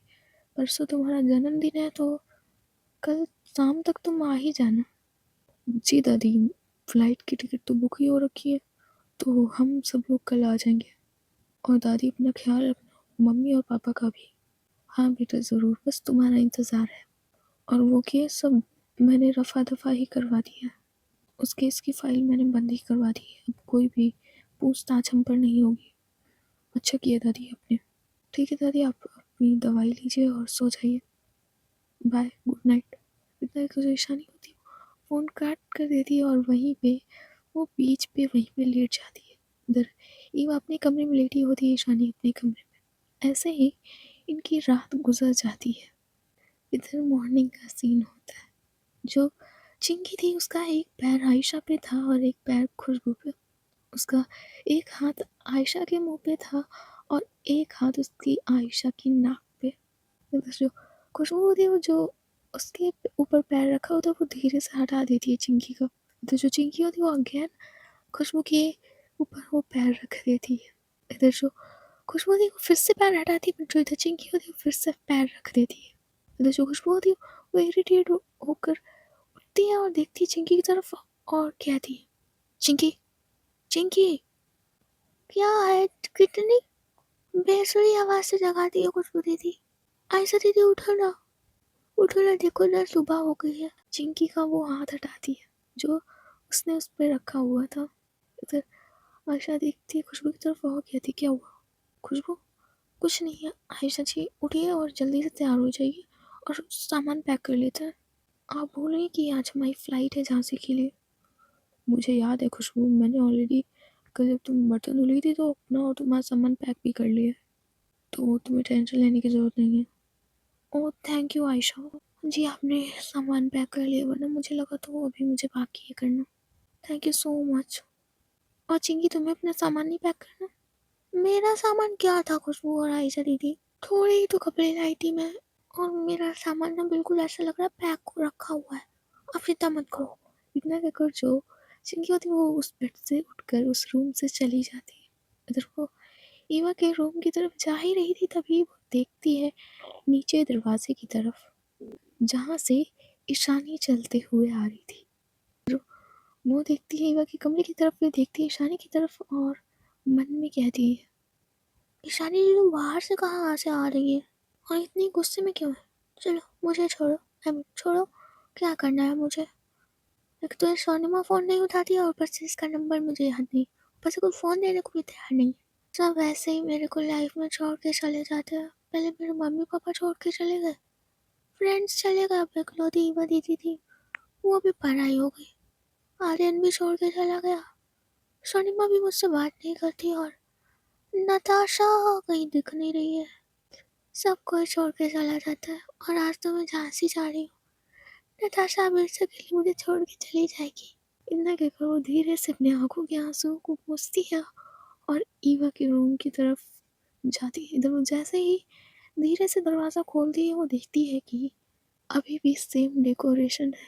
परसों तुम्हारा जन्मदिन है, तो कल शाम तक तुम आ ही जाना। जी दादी, फ़्लाइट की टिकट तो बुक ही हो रखी है, तो हम सब लोग कल आ जाएंगे। और दादी, अपना ख्याल रखना, मम्मी और पापा का भी। हाँ बेटा, ज़रूर, बस तुम्हारा इंतज़ार है। और वो केस सब मैंने रफ़ा दफ़ा ही करवा दिया है, उस केस की फ़ाइल मैंने बंद ही करवा दी है, अब कोई भी पूछताछ हम पर नहीं होगी। अच्छा किया दादी आपने। ठीक है दादी, आप अपनी दवाई लीजिए और सो जाइए। Bye, good night. इतना परेशानी होती है, फ़ोन काट कर देती है, और वहीं पे वो बीच पे वहीं पे लेट जाती है। इधर ईवा अपने कमरे में लेटी होती है, ईशानी अपने कमरे में। ऐसे ही इनकी रात गुजर जाती है। इधर मॉर्निंग का सीन होता है। जो चिंकी थी उसका एक पैर आयशा पे था और एक पैर खुशबू पे। उसका एक हाथ आयशा के मुंह पे था और एक हाथ उसकी आयशा की नाक पे। जो खुशबू होती है वो जो उसके ऊपर पैर रखा होता है वो धीरे से हटा देती है चिंकी को। तो जो चिंकी होती है वो अगेन खुशबू के ऊपर वो पैर रख देती है। इधर जो खुशबू होती है वो फिर से पैर हटाती है, बट जो इधर चिंकी होती है वो फिर से पैर रख देती है। इधर जो खुशबू होती है वो इरिटेट होकर उठती है और देखती है चिंकी की तरफ और कहती है, चिंकी, चिंकी, क्या है, कितनी बेसुरी आवाज से जगाती है खुशबू दीदी। आयशा दीदी, उठो ना, उठो ना, देखो ना सुबह हो गई है। चिंकी का वो हाथ हटाती है जो उसने उस पर रखा हुआ था। इधर आयशा देखती है खुशबू की तरफ और कहती क्या हुआ? खुशबू कुछ नहीं है। आयशा जी उठिए और जल्दी से तैयार हो जाइए और सामान पैक कर लेते हैं। आप बोल रही हैं कि आज हमारी फ़्लाइट है झांसी के लिए। मुझे याद है खुशबू, मैंने ऑलरेडी कल जब तुम बर्तन धुली थी तो अपना और तुम्हारा सामान पैक भी कर लिया है, तो तुम्हें टेंशन लेने की ज़रूरत नहीं है। ओह थैंक यू आयशा जी, आपने सामान पैक कर लिया, वरना मुझे लगा तो अभी मुझे बाकी है करना। Thank you so much. और चिंकी तुम्हें अपना सामान नहीं पैक करना? मेरा सामान क्या था खुशबू और आयशा दीदी, थोड़े ही तो कपड़े लाई थी मैं, और मेरा सामान ना बिल्कुल ऐसा लग रहा है पैक को रखा हुआ है। आप चिंता मत करो। इतना कहकर जो चिंकी होती है वो उस बेड से उठकर उस रूम से चली जाती है। इधर वो ईवा के रूम की तरफ जा ही रही थी, तभी वो देखती है नीचे दरवाजे की तरफ जहाँ से ईशानी चलते हुए आ रही थी। वो देखती है ईवा के कमरे की तरफ, फिर देखती है ईशानी की तरफ और मन में कहती है ईशानी जी तुम बाहर से कहाँ से आ रही है और इतनी गुस्से में क्यों है? चलो मुझे छोड़ो, छोड़ो, क्या करना है मुझे? एक तो ये सोनिमा फ़ोन नहीं उठाती है और ऊपर से इसका नंबर मुझे याद नहीं, ऊपर से कोई फ़ोन देने को भी तैयार नहीं। सब ऐसे ही मेरे को लाइफ में छोड़ के चले जाते हैं। पहले मेरे मम्मी पापा छोड़ के चले गए, फ्रेंड्स चले गए, अब इकलौती ईवा दीदी थी, वो भी पराई हो गई, आर्यन भी छोड़ के चला गया, सोनिमा भी मुझसे बात नहीं करती और नताशा कहीं दिख नहीं रही है। सब कोई छोड़ के चला जाता है और आज तो मैं झांसी जा रही हूँ। नताशा हमेशा के लिए मुझे छोड़ के चली जाएगी। इतना कहकर वो धीरे से अपनी आंखों के आंसुओं को पोंछती है और ईवा के रूम की तरफ जाती है। इधर वो जैसे ही धीरे से दरवाज़ा खोलती है वो देखती है कि अभी भी सेम डेकोरेशन है,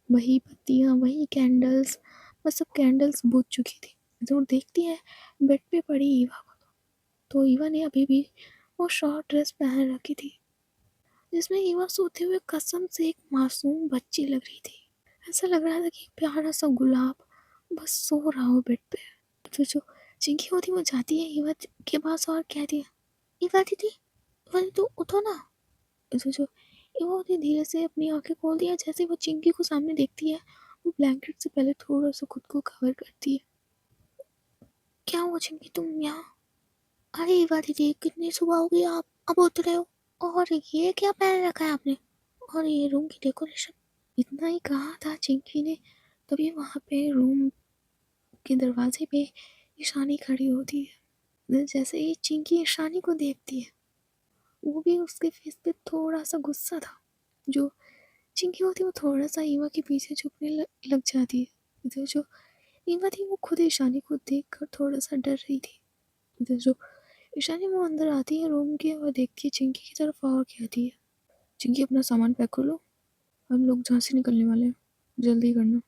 वही पत्तियाँ, वही कैंडल्स, बस सब कैंडल्स बुझ चुकी थी। इधर वो देखती है बेड पे पड़ी ईवा को, तो ईवा ने अभी भी वो शॉर्ट ड्रेस पहन रखी थी जिसमें ईवा सोते हुए कसम से एक मासूम बच्ची लग रही थी। ऐसा लग रहा था कि एक प्यारा सा गुलाब बस सो रहा हो बेड पे। तो जो चिंकी होती वो जाती है ईवा के पास और कहती है ईवा दीदी तो उठो ना। तो जो ईवा होती धीरे से अपनी आंखें खोलती है, जैसे वो चिंकी को सामने देखती है वो ब्लैंकेट से पहले थोड़ा सा खुद को कवर करती है। क्या हुआ चिंकी तुम यहाँ? अरे ईवा दीदी कितनी सुबह हो गई, आप अब उठ रहे हो? और ये क्या पहन रखा है आपने? और ये रूम की डेकोरेशन। इतना ही कहा था चिंकी ने, तभी वहाँ पे रूम के दरवाजे पे ईशानी खड़ी होती है। जैसे ही चिंकी ईशानी को देखती है वो भी उसके फेस पे थोड़ा सा गुस्सा था। जो चिंकी होती है वो थोड़ा सा ईवा के पीछे छुपने लग जाती है। इधर जो ईवा थी वो खुद ईशानी को देख कर थोड़ा सा डर रही थी। इधर जो ईशानी वो अंदर आती है रूम के और देखती है चिंकी की तरफ और कहती है चिंकी अपना सामान पैक कर लो, हम लोग जहाँ से निकलने वाले हैं, जल्दी करना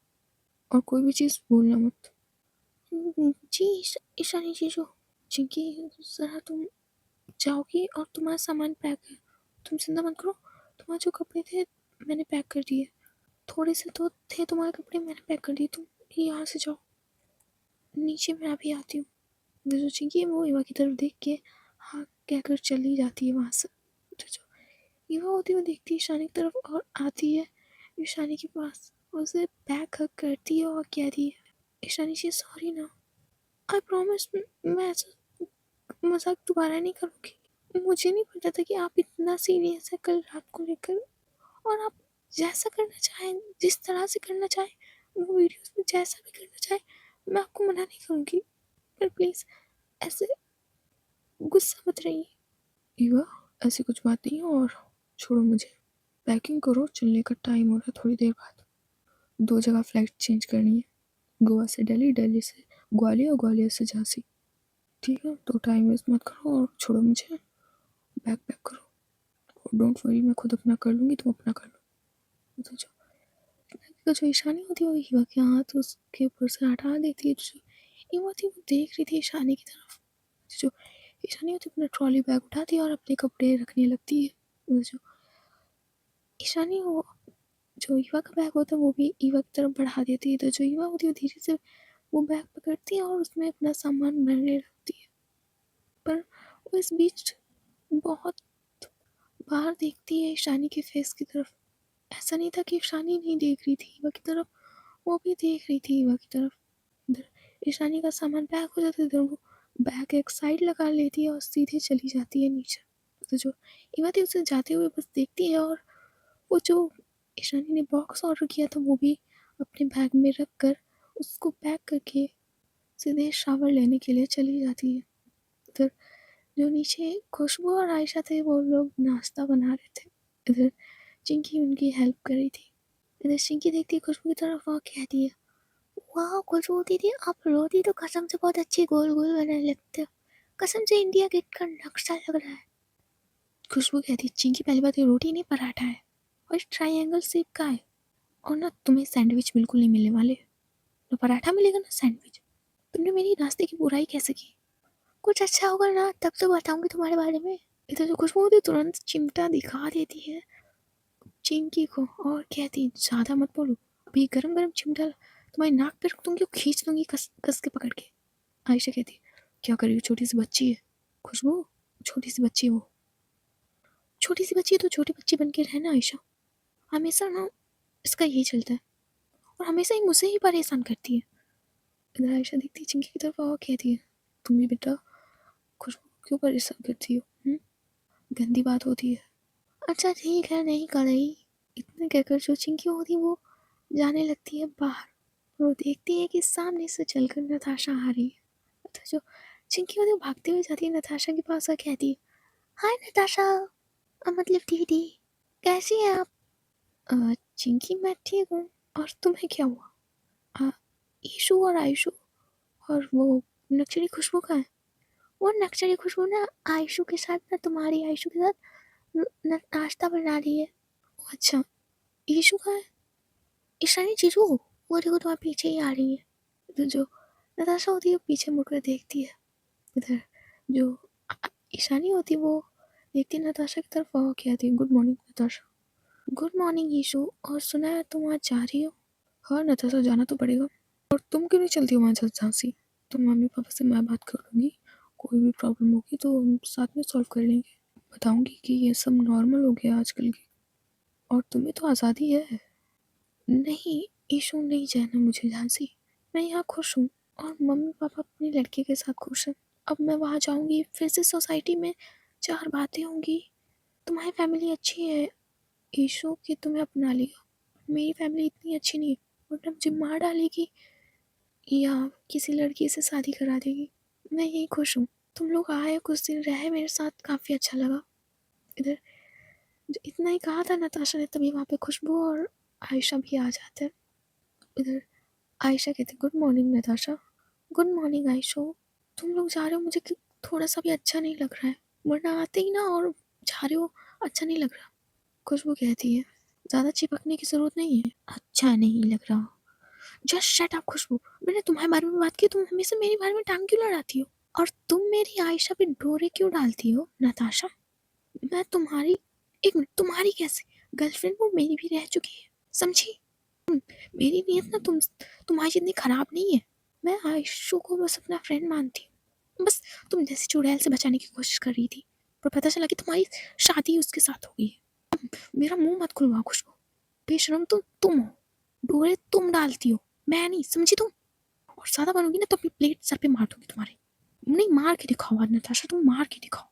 और कोई भी चीज़ भूलना मत। जी ईशानी जीजू। चिंकी ज़रा तुम जाओगी और तुम्हारा सामान पैक है, तुम चिंता मत करो। तुम्हारे जो कपड़े थे मैंने पैक कर दिए, थोड़े से तो थे तुम्हारे कपड़े, मैंने पैक कर दिए, तुम यहाँ से जाओ, नीचे मैं अभी आती हूँ। जो चिंकी है वो ईवा की तरफ देख के हाँ कहकर चली जाती है वहाँ से। जो ईवा होती है वो देखती है ईशानी की तरफ और आती है ईशानी के पास, उसे बैक हग करती है और कहती है ईशानी जी सॉरी ना, आई प्रॉमिस मैं ऐसा मजाक दोबारा नहीं करूँगी। मुझे नहीं पता था कि आप इतना सीरियस है कल रात को लेकर, और आप जैसा करना चाहें, जिस तरह से करना चाहें, वो वीडियोस में जैसा भी करना चाहें, मैं आपको मना नहीं करूँगी, पर प्लीज़ ऐसे गुस्सा मत रहिए। ईवा ऐसी कुछ बात नहीं है, और छोड़ो मुझे, पैकिंग करो, चलने का टाइम हो रहा है थोड़ी देर बाद। 2 जगह फ़्लाइट चेंज करनी है, गोवा से दिल्ली, दिल्ली से ग्वालियर और ग्वालियर से झांसी। ठीक है तो टाइम वेस्ट मत करो और छोड़ो मुझे, बैग पैक करो और डोंट वरी मैं खुद अपना कर लूँगी, तुम अपना कर लो। तो जो ईशानी होती है वो ईवा के हाथ उसके ऊपर से हटा देती है। जो ईवा थी वो देख रही थी ईशानी की तरफ। जो ईशानी होती है अपना ट्रॉली बैग उठाती है और अपने कपड़े रखने लगती है। जो ईशानी वो जो ईवा का बैग होता है वो भी ईवा की तरफ बढ़ा देती है। तो जो ईवा होती है वो धीरे से वो बैग पकड़ती है और उसमें अपना सामान भरने लगती है। पर वो इस बीच बहुत बाहर देखती है ईशानी के फेस की तरफ। ऐसा नहीं था कि ईशानी नहीं देख रही थी ईवा की तरफ, वो भी देख रही थी ईवा की तरफ। इधर ईशानी का सामान पैक हो जाता है, इधर वो बैग एक साइड लगा लेती है और सीधे चली जाती है नीचे। तो जो ईवा थी उसे जाते हुए बस देखती है, और वो जो ईशानी ने बॉक्स ऑर्डर किया था वो भी अपने बैग में रख कर उसको पैक करके सीधे शावर लेने के लिए चली जाती है। इधर जो नीचे खुशबू और आयशा थे वो लोग नाश्ता बना रहे थे। इधर चिंकी उनकी हेल्प कर रही थी। इधर चिंकी देखती है खुशबू की तरफ और कहती है, वाह खुशबू दीदी, आप रोटी तो कसम से बहुत अच्छी गोल गोल बनाने लगते हो, कसम से इंडिया गेट का नक्शा लग रहा है। खुशबू कहती है, चिंकी पहली बात ये रोटी नहीं पराठा है, और ट्रायंगल शेप का है, और ना तुम्हें सैंडविच बिल्कुल नहीं मिलने वाले, ना पराठा मिलेगा ना सैंडविच। तुमने मेरी नाश्ते की बुराई कैसे की? कुछ अच्छा होगा ना तब तो बताऊंगी तुम्हारे बारे में। इधर जो खुशबू होती है तुरंत चिमटा दिखा देती है चिंकी को और कहती, ज़्यादा मत बोलो, अभी गरम गरम चिमटा तुम्हारी नाक पे रख दूंगी और खींच दूंगी कस कस के पकड़ के। आयशा कहती, क्या कर रही हो, छोटी सी बच्ची है। खुशबू, छोटी सी बच्ची है वो। छोटी सी बच्ची है तो छोटी बच्ची बन के रहना आयशा, हमेशा ना इसका यही चलता है, और हमेशा ही मुझे ही परेशान करती है। इधर आयशा देखती है चिंकी की तरफ और कहती है, तुम भी बेटा खुशबू को क्यों परेशान करती हो? गंदी बात होती है। अच्छा ठीक है, नहीं कर रही। इतने कहकर जो चिंकी होती वो जाने लगती है बाहर। वो देखती है कि सामने से चलकर नताशा आ रही है। तो जो चिंकी होती है वो भागते हुए जाती है नताशा के पास और कहती है, हाय नताशा, मतलब दीदी, कैसी हैं आप? चिंकी, मैं ठीक हूँ, और तुम्हें क्या हुआ? अ, ईशु और आयशु और वो नक्शरी खुशबू का है। वो नक्शरी खुशबू ना आयशु के साथ, ना तुम्हारी आयशु के साथ नाश्ता बना रही है। अच्छा, ईशु का है? ईशानी जीजू, वो देखो तुम्हारे पीछे ही आ रही है। तो जो नताशा होती है वो पीछे मुड़कर देखती है। इधर जो ईशानी होती है वो देखती है नताशा की तरफ और कहती है, good morning Natasha. Good morning Ishu, और सुना है तुम आज जा रही हो? हाँ नताशा, जाना तो पड़ेगा। और तुम क्यों नहीं चलती हो हमारे साथ झांसी? तो मम्मी पापा से मैं बात कर लूँगी, कोई भी प्रॉब्लम होगी तो हम साथ में सॉल्व कर लेंगे। बताऊँगी कि ये सब नॉर्मल हो गया आजकल की, और तुम्हें तो आज़ादी है। नहीं ईशु, नहीं जाना मुझे झांसी, मैं यहाँ खुश हूँ, और मम्मी पापा अपने लड़के के साथ खुश हैं। अब मैं वहाँ जाऊँगी फिर से सोसाइटी में चार बातें होंगी। तुम्हारी फैमिली अच्छी है ईशु कि तुम्हें अपना लिया, मेरी फैमिली इतनी अच्छी नहीं है, वरना मुझे मार डालेगी या किसी लड़की से शादी करा देगी। मैं यही खुश हूँ, तुम लोग आए कुछ दिन रहे मेरे साथ, काफ़ी अच्छा लगा। इधर इतना ही कहा था नताशा ने, तभी वहाँ पे खुशबू और आयशा भी आ जाते हैं। इधर आयशा कहती, good morning Natasha. Good morning Ayesha, तुम लोग जा रहे हो, मुझे थोड़ा सा भी अच्छा नहीं लग रहा है, वरना आते ही ना और जा रहे हो, अच्छा नहीं लग रहा। खुशबू कहती है, ज़्यादा चिपकने की ज़रूरत नहीं है, अच्छा नहीं लग रहा। जस्ट शट अप खुशबू, मैंने तुम्हारे बारे में बात की, तुम हमेशा मेरे बारे में टांग क्यों लड़ाती हो? और तुम मेरी आयशा पे डोरे क्यों डालती हो नताशा? मैं तुम्हारी, एक मिनट, तुम्हारी कैसे गर्लफ्रेंड, वो मेरी भी रह चुकी है, समझी? मेरी नीयत ना तुम्हारी जितनी खराब नहीं है। मैं आयशु को बस अपना फ्रेंड मानती हूँ, बस तुम जैसे चुड़ैल से बचाने की कोशिश कर रही थी, पर पता चला कि तुम्हारी शादी उसके साथ हो गई है। मेरा मुंह मत खुलवा खुशबू, बेशरम तो तुम हो, डोरे तुम डालती हो, मैं नहीं, समझी तुम? और ज़्यादा बनोगी ना तो अपनी प्लेट सर पे मार दूंगी तुम्हारे। नहीं, मार के दिखाओ आज नताशा, तुम मार के दिखाओ।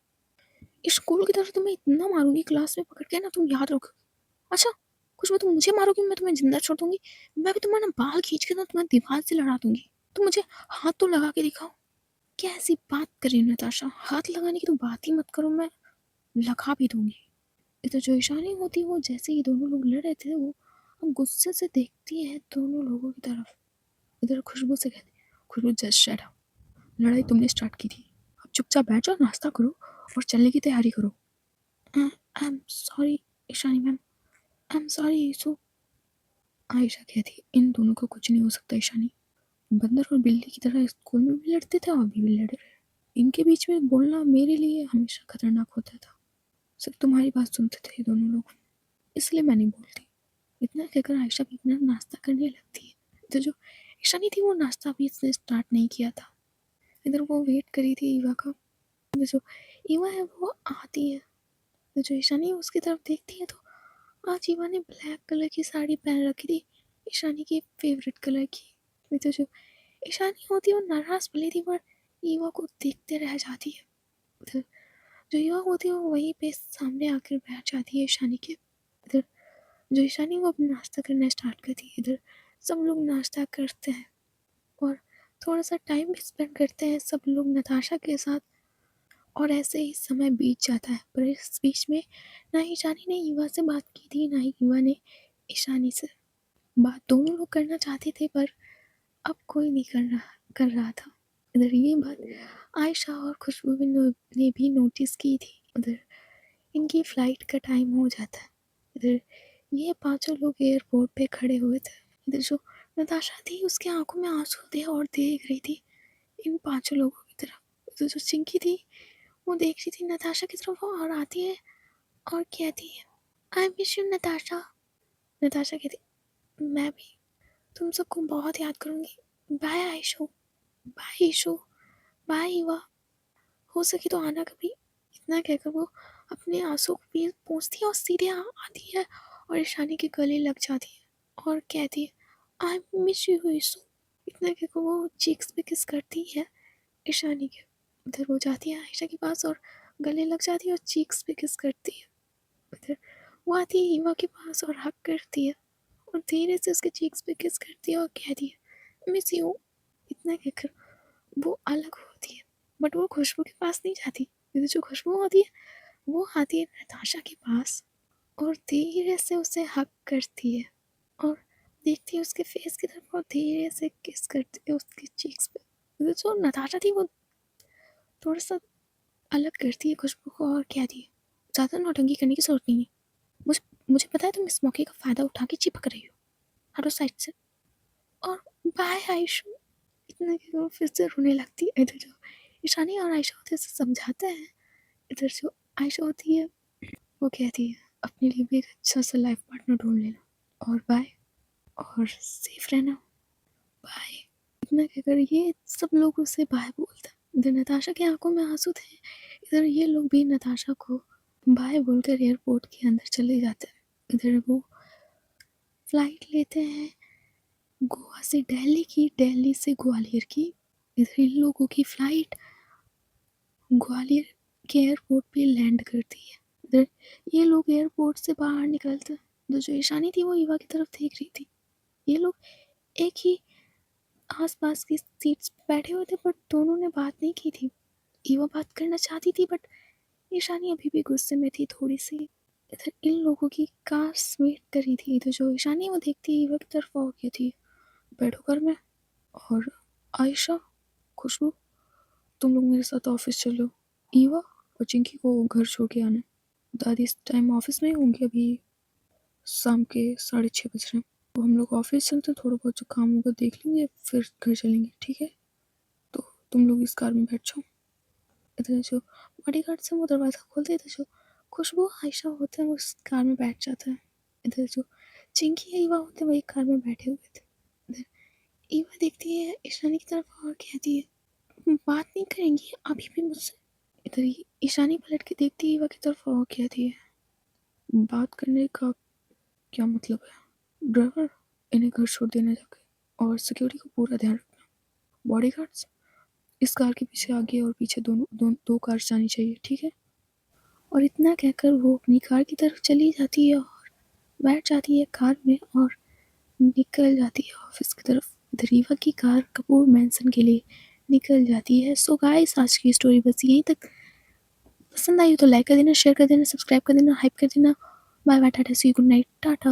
इस स्कूल की तरफ तुम्हें इतना मारूंगी क्लास में पकड़ के ना, तुम याद रखो। अच्छा, कुछ मैं, तुम मुझे मारोगी, मैं तुम्हें जिंदा छोड़ दूंगी। मैं भी तुम्हारा बाल खींच के ना तुम्हें दीवार से लड़ा दूंगी। तुम मुझे हाथ तो लगा के दिखाओ। क्या ऐसी बात कर रही हो नताशा, हाथ लगाने की तो बात ही मत करो, मैं लगा भी दूंगी। इधर जो ईशानी होती वो जैसे ही दोनों लोग लड़ रहे थे वो हम गुस्से से देखती है दोनों लोगों की तरफ। इधर खुशबू से कहती, खुशबू जस्ट शट अप, लड़ाई तुमने स्टार्ट की थी, अब चुपचाप बैठ जाओ, नाश्ता करो और चलने की तैयारी करो। I am sorry Ishani ma'am, I am sorry Ishu. Ayesha कहती, इन दोनों को कुछ नहीं हो सकता ईशानी, बंदर और बिल्ली की तरह स्कूल में भी लड़ते थे और अभी भी लड़ रहे हैं। इनके बीच में बोलना मेरे लिए हमेशा खतरनाक होता था। सिर्फ तुम्हारी बात सुनते थे ये दोनों लोग, इसलिए मैं नहीं बोलती। इतना कहकर आयशा भी अपना नाश्ता करने लगती है। तो जो ईशानी थी वो नाश्ता अभी इसने स्टार्ट नहीं किया था। इधर वो वेट करी थी ईवा का। जो ईवा है वो आती है तो जो ईशानी उसकी तरफ देखती है तो आज ईवा ने ब्लैक कलर की साड़ी पहन रखी थी, ईशानी की फेवरेट कलर की। तो जो ईशानी होती है वो नाराज़ भले थी पर ईवा को देखते रह जाती है। इधर जो ईवा होती है वो वहीं पे सामने आकर बैठ जाती है ईशानी के। इधर जो ईशानी वो अपना नाश्ता करना स्टार्ट करती है। इधर सब लोग नाश्ता करते हैं और थोड़ा सा टाइम भी स्पेंड करते हैं सब लोग नताशा के साथ, और ऐसे ही समय बीत जाता है। पर इस बीच में ना ही ईशानी ने ईवा से बात की थी, ना ही ईवा ने ईशानी से। बात दोनों लोग करना चाहते थे पर अब कोई नहीं कर रहा था। इधर ये बात आयशा और खुशबू ने भी नोटिस की थी। उधर इनकी फ़्लाइट का टाइम हो जाता है। इधर ये पाँचों लोग एयरपोर्ट पे खड़े हुए थे। इधर जो नताशा थी उसकी आंखों में आंसू थे और देख रही थी इन पाँचों लोगों की तरफ। इधर जो चिंकी थी वो देख रही थी नताशा की तरफ और आती है और कहती है, I miss you Natasha. Natasha कहती, मैं भी तुम सबको बहुत याद करूँगी। बाय आयशू, बाय ईशू, बाय ईवा, हो सके तो आना कभी। इतना कहकर वो अपने आंसू को भी पोंछती है और सीधे आती है और ईशानी के गले लग जाती है और कहती है, आई मिस यू ईशू। इतना कहकर वो चीक्स पे किस करती है ईशानी के। उधर वो जाती है आयशा के पास और गले लग जाती है और चीक्स पे किस करती है। उधर वो आती है ईवा के पास और हक करती है और धीरे से उसके चीक्स पे किस करती है और कहती है, मिस यू। इतना कहकर वो अलग होती है बट वो खुशबू के पास नहीं जाती। क्योंकि जो खुशबू होती है वो आती है नताशा के पास और धीरे से उसे हक करती है और देखती है उसके फेस की तरफ और धीरे से किस करती है उसके चीक्स पे। क्योंकि जो नताशा थी वो थोड़ा सा अलग करती है खुशबू को और कहती है, ज़्यादा नौटंकी करने की ज़रूरत नहीं है। मुझे मुझे पता है तुम इस मौके का फ़ायदा उठा के चिपक रही हो, हटो साइड से। और बाय आयशू। इतना कि वो फिर से रोने लगती है। इधर जो ईशानी और आयशा होते हैं उसे समझाते हैं। इधर जो आयशा होती है वो कहती है, अपने लिए भी एक अच्छा सा लाइफ पार्टनर ढूंढ लेना और बाय, और सेफ रहना, बाय। इतना कहकर ये सब लोग उसे बाय बोलते हैं। इधर नताशा की आंखों में आंसू थे। इधर ये लोग भी नताशा को बाय बोलकर एयरपोर्ट के अंदर चले जाते हैं। इधर वो फ्लाइट लेते हैं गोवा से दिल्ली की, दिल्ली से ग्वालियर की। इधर इन लोगों की फ़्लाइट ग्वालियर के एयरपोर्ट पे लैंड करती है। इधर ये लोग एयरपोर्ट से बाहर निकलते हैं। तो जो ईशानी थी वो ईवा की तरफ देख रही थी। ये लोग एक ही आसपास की सीट्स पे बैठे हुए थे बट दोनों ने बात नहीं की थी। ईवा बात करना चाहती थी बट ईशानी अभी भी गुस्से में थी थोड़ी सी। इधर इन लोगों की कार वेट कर रही थी। इधर जो ईशानी वो देखती ईवा की तरफ और क्या थी, बैठो घर में। और आयशा, खुशबू, तुम लोग मेरे साथ ऑफिस चलो। ईवा और चिंकी को घर छोड़ के आना। दादी इस टाइम ऑफिस में ही होंगी, अभी शाम के 6:30 बज रहे हैं। तो हम लोग ऑफिस चलते हैं, थोड़ा बहुत जो काम होगा देख लेंगे फिर घर चलेंगे, ठीक है। तो तुम लोग इस कार में बैठ जाओ। इधर जो बॉडीगार्ड से वो दरवाज़ा खोलते, इधर जो खुशबू आयशा होते हैं वो उस कार में बैठ जाता है। इधर जो चिंकी ईवा होते हैं वो एक कार में बैठे हुए थे। इधर ईवा देखती है ईशानी की तरफ और कहती है, बात नहीं करेंगी अभी भी मुझसे। इधर ईशानी पलट के देखती है ईवा की तरफ और कहती है, बात करने का क्या मतलब है। ड्राइवर, इन्हें घर छोड़ देना जाके और सिक्योरिटी का पूरा ध्यान रखना। बॉडीगार्ड्स, इस कार के पीछे आगे और पीछे दो कार जानी चाहिए, ठीक है। और इतना कहकर वो अपनी कार की तरफ चली जाती है और बैठ जाती है कार में और निकल जाती है ऑफिस की तरफ। रीवा की कार कपूर मैंसन के लिए निकल जाती है। सो गाइस, आज की स्टोरी बस यहीं तक। पसंद आई हो तो लाइक कर देना, शेयर कर देना, सब्सक्राइब कर देना, हाइप कर देना। Bye bye, tata, see you, good night, Tata.